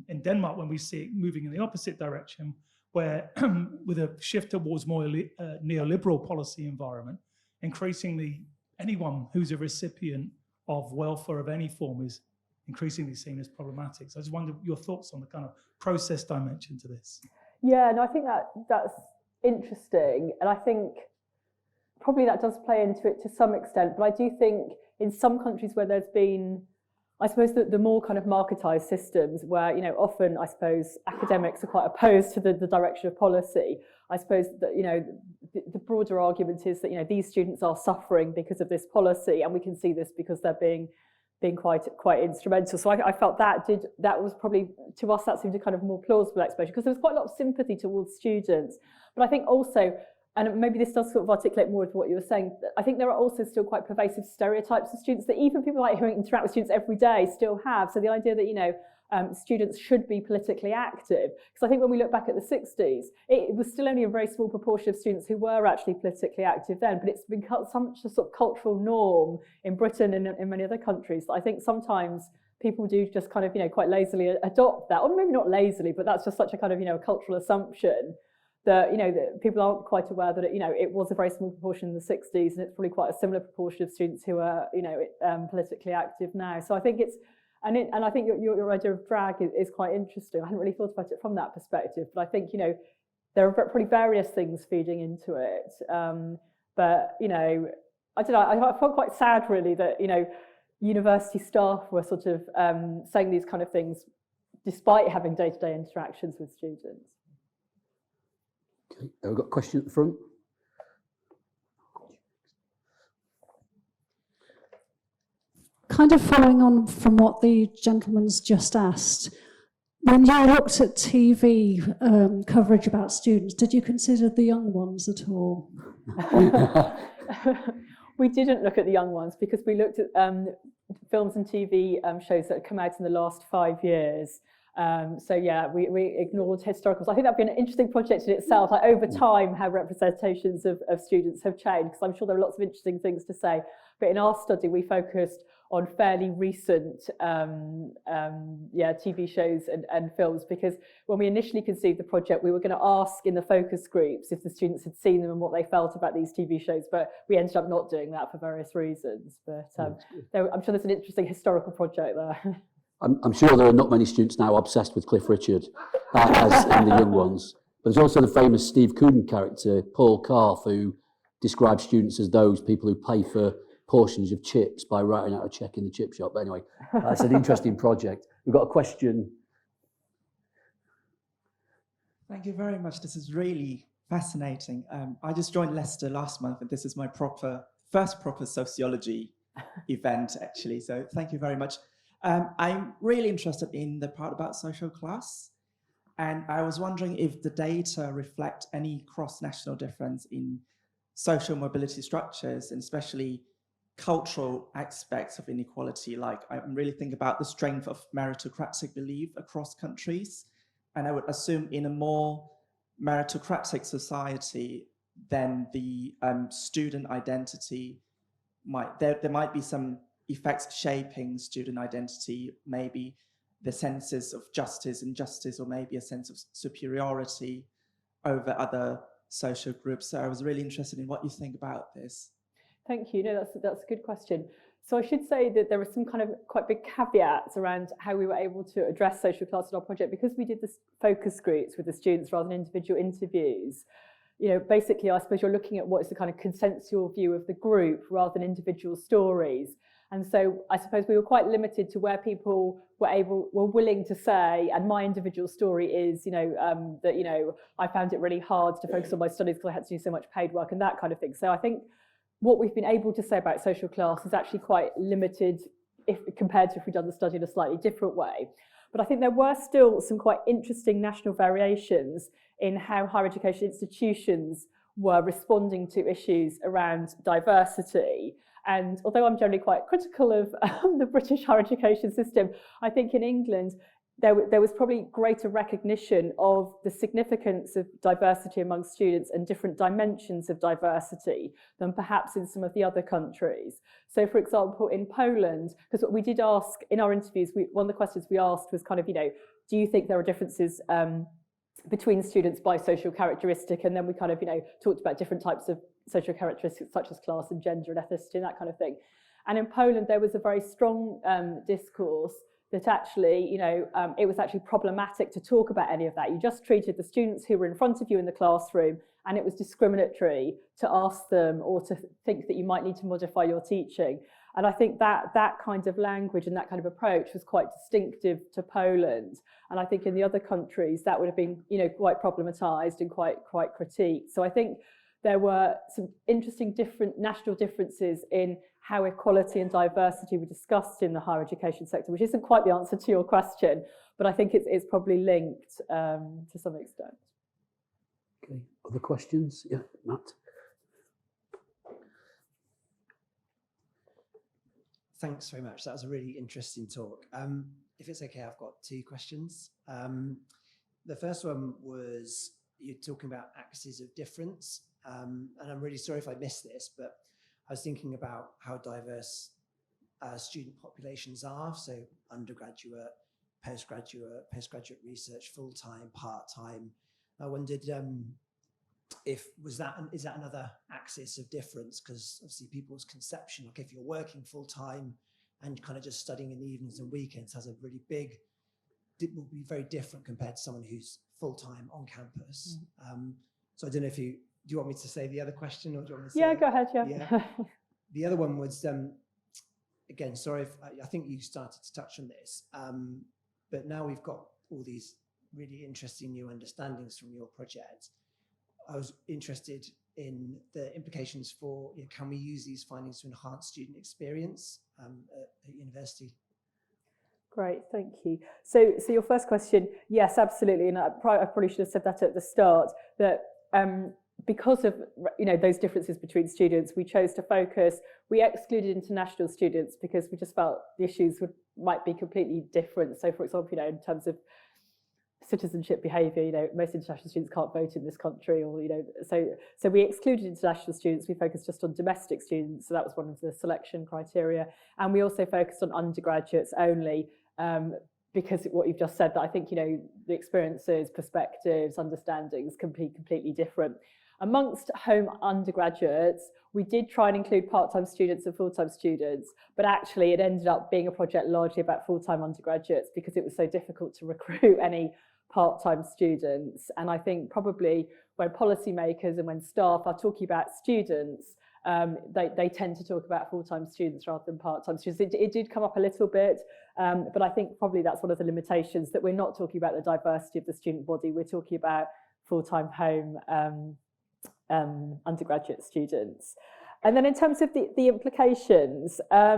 in Denmark when we see it moving in the opposite direction, where with a shift towards more neoliberal policy environment, increasingly anyone who's a recipient of welfare of any form is increasingly seen as problematic. So I just wonder your thoughts on the kind of process dimension to this. Yeah, and I think that's interesting, and I think probably that does play into it to some extent, but I do think in some countries where there's been, I suppose, the more kind of marketized systems where, you know, often I suppose academics are quite opposed to the direction of policy. I suppose that, you know, the broader argument is that, you know, these students are suffering because of this policy, and we can see this because they're being quite instrumental. So I felt that was probably, to us, that seemed a kind of more plausible explanation, because there was quite a lot of sympathy towards students. But I think also, and maybe this does sort of articulate more of what you were saying, I think there are also still quite pervasive stereotypes of students that even people like who interact with students every day still have. So the idea that, you know, students should be politically active. Because I think when we look back at the 60s, it was still only a very small proportion of students who were actually politically active then, but it's become such a sort of cultural norm in Britain and in many other countries that I think sometimes people do just kind of, you know, quite lazily adopt that, or maybe not lazily, but that's just such a kind of, you know, a cultural assumption that, you know, that people aren't quite aware that, you know, it was a very small proportion in the 60s, and it's probably quite a similar proportion of students who are, you know, politically active now. So I think it's, and I think your idea of drag is quite interesting. I hadn't really thought about it from that perspective, but I think, you know, there are probably various things feeding into it. But, you know, I don't know, I felt quite sad really that, you know, university staff were sort of saying these kind of things despite having day-to-day interactions with students. Okay, we've got a question at the front. Kind of following on from what the gentleman's just asked, when you looked at TV coverage about students, did you consider the young ones at all? We didn't look at the young ones because we looked at films and TV shows that had come out in the last 5 years. So yeah, we ignored historicals. I think that'd be an interesting project in itself, like over time, how representations of students have changed, because I'm sure there are lots of interesting things to say. But in our study, we focused on fairly recent TV shows and films, because when we initially conceived the project, we were going to ask in the focus groups if the students had seen them and what they felt about these TV shows, but we ended up not doing that for various reasons. But I'm sure there's an interesting historical project there. I'm sure there are not many students now obsessed with Cliff Richard as in the young ones. But there's also the famous Steve Coogan character, Paul Carth, who describes students as those people who pay for portions of chips by writing out a check in the chip shop. But anyway, it's an interesting project. We've got a question. Thank you very much. This is really fascinating. I just joined Leicester last month, and this is my first proper sociology event, actually. So thank you very much. I'm really interested in the part about social class, and I was wondering if the data reflect any cross-national difference in social mobility structures, and especially cultural aspects of inequality. Like, I'm really thinking about the strength of meritocratic belief across countries, and I would assume in a more meritocratic society, then the student identity there might be some effects shaping student identity, maybe the senses of justice, injustice, or maybe a sense of superiority over other social groups. So I was really interested in what you think about this. Thank you. No, that's a good question. So I should say that there were some kind of quite big caveats around how we were able to address social class in our project, because we did this focus groups with the students rather than individual interviews. basically, I suppose you're looking at what is the kind of consensual view of the group rather than individual stories. And so I suppose we were quite limited to where people were willing to say, and my individual story is, that, I found it really hard to focus on my studies because I had to do so much paid work and that kind of thing. So I think what we've been able to say about social class is actually quite limited compared to if we'd done the study in a slightly different way. But I think there were still some quite interesting national variations in how higher education institutions were responding to issues around diversity. And although I'm generally quite critical of the British higher education system, I think in England there was probably greater recognition of the significance of diversity among students and different dimensions of diversity than perhaps in some of the other countries. So, for example, in Poland, because what we did ask in our interviews, one of the questions we asked was kind of, do you think there are differences between students by social characteristic? And then we kind of, talked about different types of social characteristics such as class and gender and ethnicity and that kind of thing. And in Poland, there was a very strong discourse that actually, it was actually problematic to talk about any of that. You just treated the students who were in front of you in the classroom, and it was discriminatory to ask them or to think that you might need to modify your teaching. And I think that kind of language and that kind of approach was quite distinctive to Poland. And I think in the other countries that would have been, quite problematized and quite critiqued. So I think there were some interesting different national differences in how equality and diversity were discussed in the higher education sector, which isn't quite the answer to your question, but I think it's probably linked to some extent. Okay, other questions? Yeah, Matt. Thanks very much. That was a really interesting talk. If it's okay, I've got two questions. The first one was you're talking about axes of difference, and I'm really sorry if I missed this, but I was thinking about how diverse student populations are, so undergraduate, postgraduate research, full-time, part-time. I wondered is that another axis of difference? Because obviously people's conception, like if you're working full-time and kind of just studying in the evenings and weekends has a really will be very different compared to someone who's full-time on campus. So I don't know if do you want me to say the other question, or do you want me to say? Yeah, go ahead, yeah. The other one was, again, sorry if I think you started to touch on this, but now we've got all these really interesting new understandings from your project. I was interested in the implications for, can we use these findings to enhance student experience at university? Great, thank you. So your first question, yes, absolutely, and I probably should have said that at the start, that because of those differences between students, we chose to focus. We excluded international students because we just felt the issues might be completely different. So, for example, in terms of citizenship behaviour, most international students can't vote in this country, or so we excluded international students. We focused just on domestic students, so that was one of the selection criteria, and we also focused on undergraduates only. Because what you've just said, that I think the experiences, perspectives, understandings can be completely different. Amongst home undergraduates, we did try and include part-time students and full-time students, but actually it ended up being a project largely about full-time undergraduates because it was so difficult to recruit any part-time students. And I think probably when policymakers and when staff are talking about students, they tend to talk about full-time students rather than part-time students. It did come up a little bit, but I think probably that's one of the limitations, that we're not talking about the diversity of the student body. We're talking about full-time home undergraduate students. And then in terms of the implications, I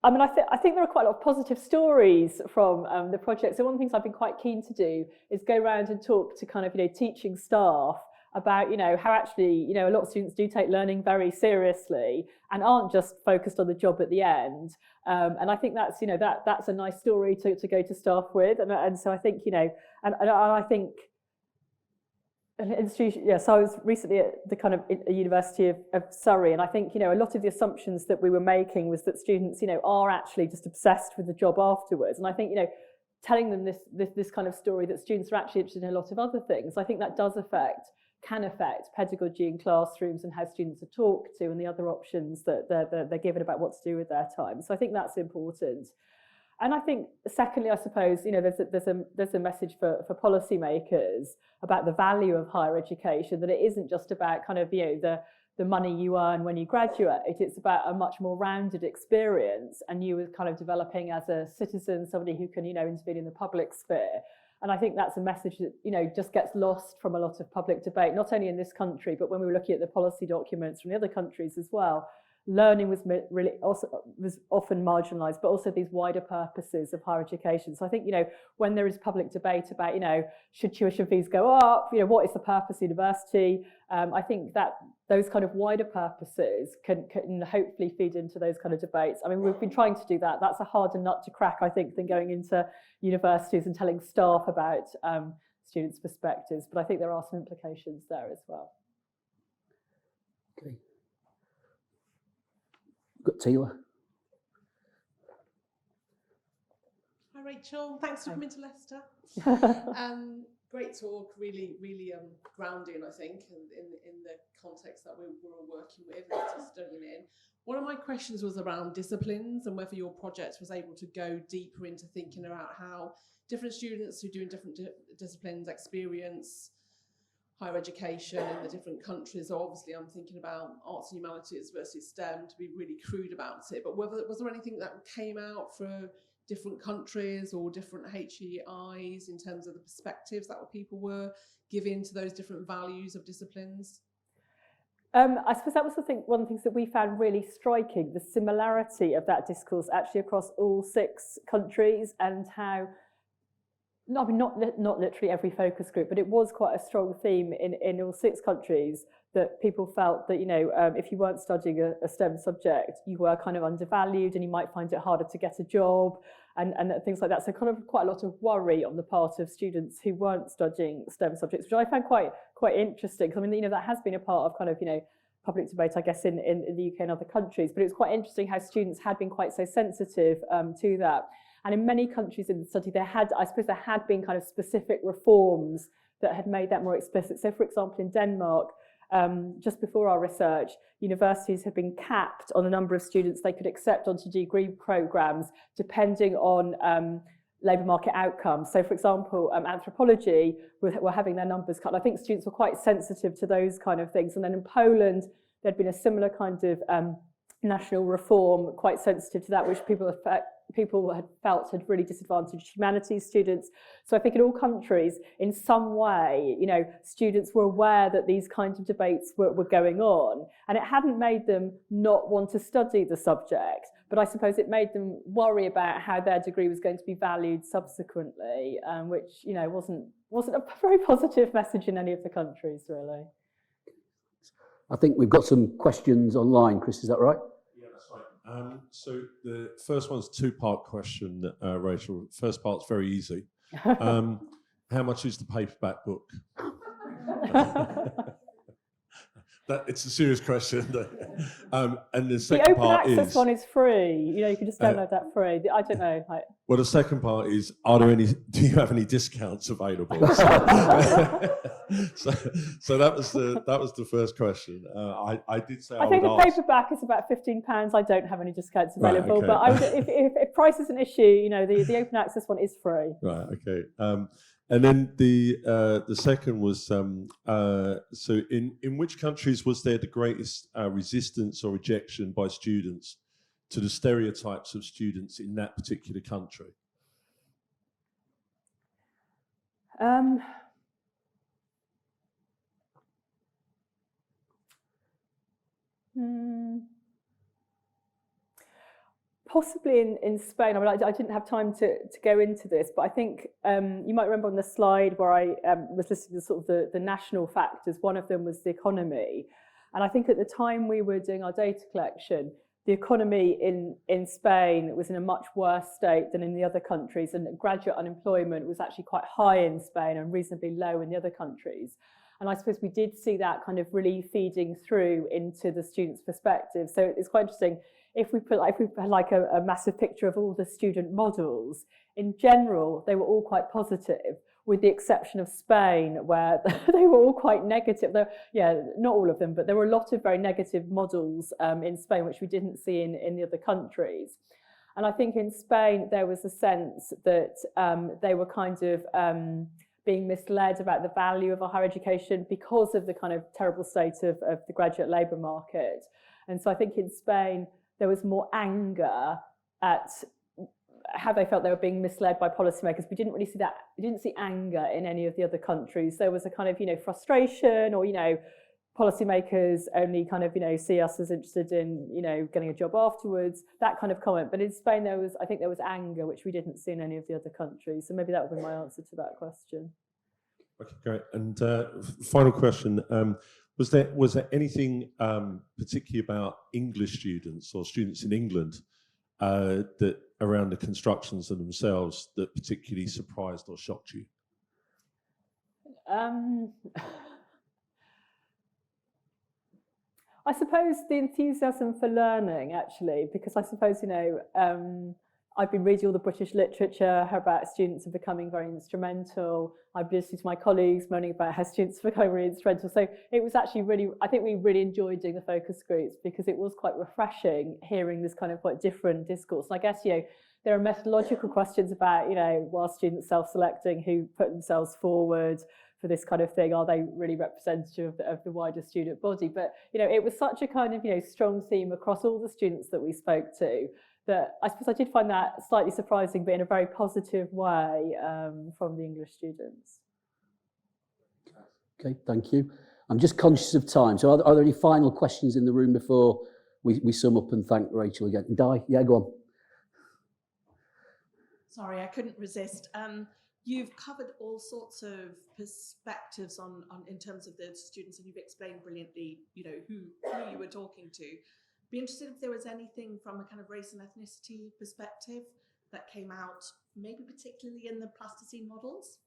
think there are quite a lot of positive stories from the project. So one of the things I've been quite keen to do is go around and talk to kind of teaching staff about how actually a lot of students do take learning very seriously and aren't just focused on the job at the end. And I think that's that's a nice story to go to staff with. And so I think and I think an institution. Yeah, so I was recently at the kind of University of Surrey, and I think a lot of the assumptions that we were making was that students are actually just obsessed with the job afterwards. And I think telling them this kind of story that students are actually interested in a lot of other things, I think that can affect pedagogy in classrooms and how students are talked to and the other options that they're given about what to do with their time. So I think that's important. And I think, secondly, I suppose, there's a message for policymakers about the value of higher education, that it isn't just about kind of, the money you earn when you graduate. It's about a much more rounded experience, and you are kind of developing as a citizen, somebody who can, intervene in the public sphere. And I think that's a message that, just gets lost from a lot of public debate, not only in this country, but when we were looking at the policy documents from the other countries as well. Learning was often marginalised, but also these wider purposes of higher education. So I think, when there is public debate about, should tuition fees go up, what is the purpose of university? I think that those kind of wider purposes can hopefully feed into those kind of debates. I mean, we've been trying to do that. That's a harder nut to crack, I think, than going into universities and telling staff about students' perspectives. But I think there are some implications there as well. Okay. Got Tila. Hi Rachel, thanks for coming to Leicester. Great talk, really grounding, I think, in the context that we're all working with and studying in. One of my questions was around disciplines and whether your project was able to go deeper into thinking about how different students who do in different disciplines experience higher education in the different countries. Obviously, I'm thinking about arts and humanities versus STEM, to be really crude about it. But was there anything that came out for different countries or different HEIs in terms of the perspectives that people were giving to those different values of disciplines? I suppose that was one of the things that we found really striking, the similarity of that discourse actually across all 6 countries, and how not literally every focus group, but it was quite a strong theme in all 6 countries, that people felt that, if you weren't studying a STEM subject, you were kind of undervalued and you might find it harder to get a job and things like that. So kind of quite a lot of worry on the part of students who weren't studying STEM subjects, which I found quite interesting. Because I mean, that has been a part of kind of, public debate, I guess, in the UK and other countries. But it was quite interesting how students had been quite so sensitive to that. And in many countries in the study, there had been kind of specific reforms that had made that more explicit. So, for example, in Denmark, just before our research, universities had been capped on the number of students they could accept onto degree programmes, depending on labour market outcomes. So, for example, anthropology were having their numbers cut. I think students were quite sensitive to those kind of things. And then in Poland, there'd been a similar kind of national reform, quite sensitive to that, which people had felt had really disadvantaged humanities students. So I think in all countries, in some way, students were aware that these kinds of debates were going on, and it hadn't made them not want to study the subject, but I suppose it made them worry about how their degree was going to be valued subsequently, which wasn't a very positive message in any of the countries, really. I think we've got some questions online. Chris, is that right? Yeah, that's right. So the first one's a 2-part question, Rachel. First part's very easy. How much is the paperback book? It's a serious question. And the second part is... The open access one is free. You can just download that free. I don't know. Well, the second part is, do you have any discounts available? So that was the first question. I did say I think would the ask. paperback is about £15. I don't have any discounts available, Right, okay. but if price is an issue, the open access one is free. Right. Okay. And then the second was so in which countries was there the greatest resistance or rejection by students to the stereotypes of students in that particular country? Possibly in Spain. I mean, I didn't have time to go into this, but I think you might remember on the slide where I was listing the sort of the national factors. One of them was the economy, and I think at the time we were doing our data collection, the economy in Spain was in a much worse state than in the other countries, and graduate unemployment was actually quite high in Spain and reasonably low in the other countries. And I suppose we did see that kind of really feeding through into the students' perspective. So it's quite interesting. If we had like a massive picture of all the student models, in general, they were all quite positive, with the exception of Spain, where they were all quite negative. Not all of them, but there were a lot of very negative models in Spain, which we didn't see in the other countries. And I think in Spain, there was a sense that they were kind of being misled about the value of a higher education because of the kind of terrible state of the graduate labour market. And so I think in Spain, there was more anger at how they felt they were being misled by policymakers. We didn't really see that. We didn't see anger in any of the other countries. There was a kind of, frustration, or, policymakers only kind of, see us as interested in, getting a job afterwards, that kind of comment. But in Spain, I think there was anger, which we didn't see in any of the other countries. So maybe that would be my answer to that question. Okay, great. And final question. Was there anything particularly about English students or students in England that around the constructions of themselves that particularly surprised or shocked you? I suppose the enthusiasm for learning, actually, because I suppose, I've been reading all the British literature about students are becoming very instrumental. I've been listening to my colleagues moaning about how students are becoming really instrumental. So it was actually I think we really enjoyed doing the focus groups because it was quite refreshing hearing this kind of quite different discourse. And I guess, there are methodological questions about, while students self-selecting who put themselves forward for this kind of thing, are they really representative of the wider student body? But, it was such a kind of, strong theme across all the students that we spoke to that I suppose I did find that slightly surprising, but in a very positive way from the English students. Okay, thank you. I'm just conscious of time. So are there any final questions in the room before we sum up and thank Rachel again? Di, yeah, go on. Sorry, I couldn't resist. You've covered all sorts of perspectives on in terms of the students, and you've explained brilliantly, who you were talking to. Be interested if there was anything from a kind of race and ethnicity perspective that came out, maybe particularly in the plasticine models.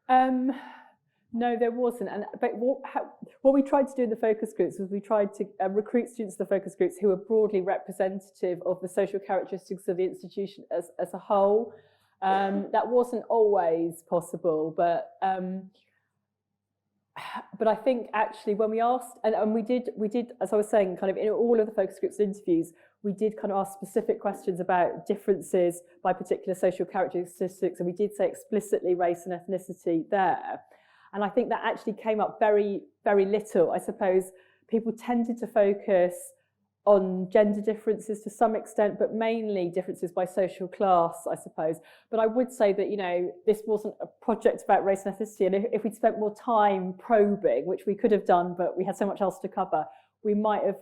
No, there wasn't. But what we tried to do in the focus groups was we tried to recruit students to the focus groups who were broadly representative of the social characteristics of the institution as a whole. That wasn't always possible, but I think actually when we asked, and we did, as I was saying, kind of in all of the focus groups interviews, we did kind of ask specific questions about differences by particular social characteristics, and we did say explicitly race and ethnicity there. And I think that actually came up very, very little. I suppose people tended to focus on gender differences to some extent, but mainly differences by social class, I suppose. But I would say that, this wasn't a project about race and ethnicity. And if we'd spent more time probing, which we could have done, but we had so much else to cover, we might have,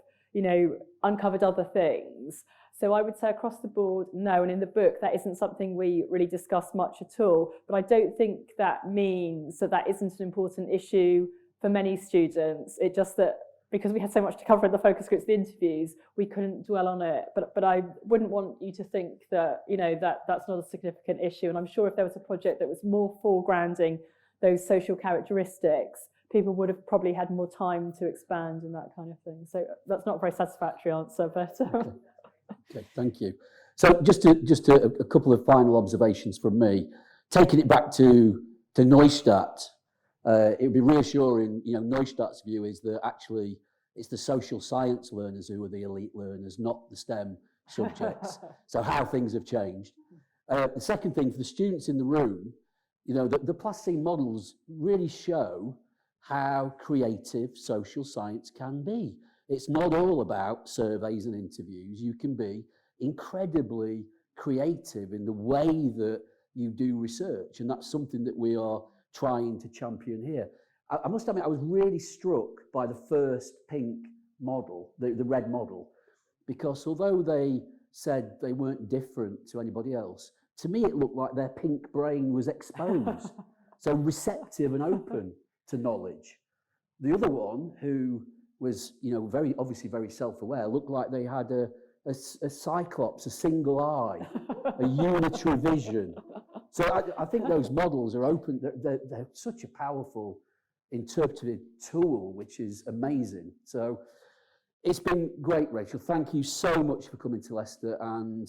uncovered other things. So I would say across the board, no. And in the book, that isn't something we really discuss much at all. But I don't think that means that isn't an important issue for many students. It's just that because we had so much to cover in the focus groups, the interviews, we couldn't dwell on it. But I wouldn't want you to think that, that's not a significant issue. And I'm sure if there was a project that was more foregrounding those social characteristics, people would have probably had more time to expand and that kind of thing. So that's not a very satisfactory answer, but... Okay, thank you. So just a couple of final observations from me. Taking it back to Neustadt, it would be reassuring, Neustadt's view is that actually it's the social science learners who are the elite learners, not the STEM subjects. So how things have changed. The second thing, for the students in the room, the plasticine models really show how creative social science can be. It's not all about surveys and interviews. You can be incredibly creative in the way that you do research, and that's something that we are trying to champion here. I must admit, I was really struck by the first pink model, the red model, because although they said they weren't different to anybody else, to me it looked like their pink brain was exposed, so receptive and open to knowledge. The other one, who was, very obviously very self-aware, looked like they had a cyclops, a single eye, a unitary vision. So I think those models are open. They're such a powerful interpretive tool, which is amazing. So it's been great, Rachel. Thank you so much for coming to Leicester and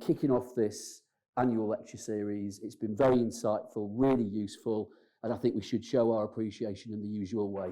kicking off this annual lecture series. It's been very insightful, really useful, and I think we should show our appreciation in the usual way.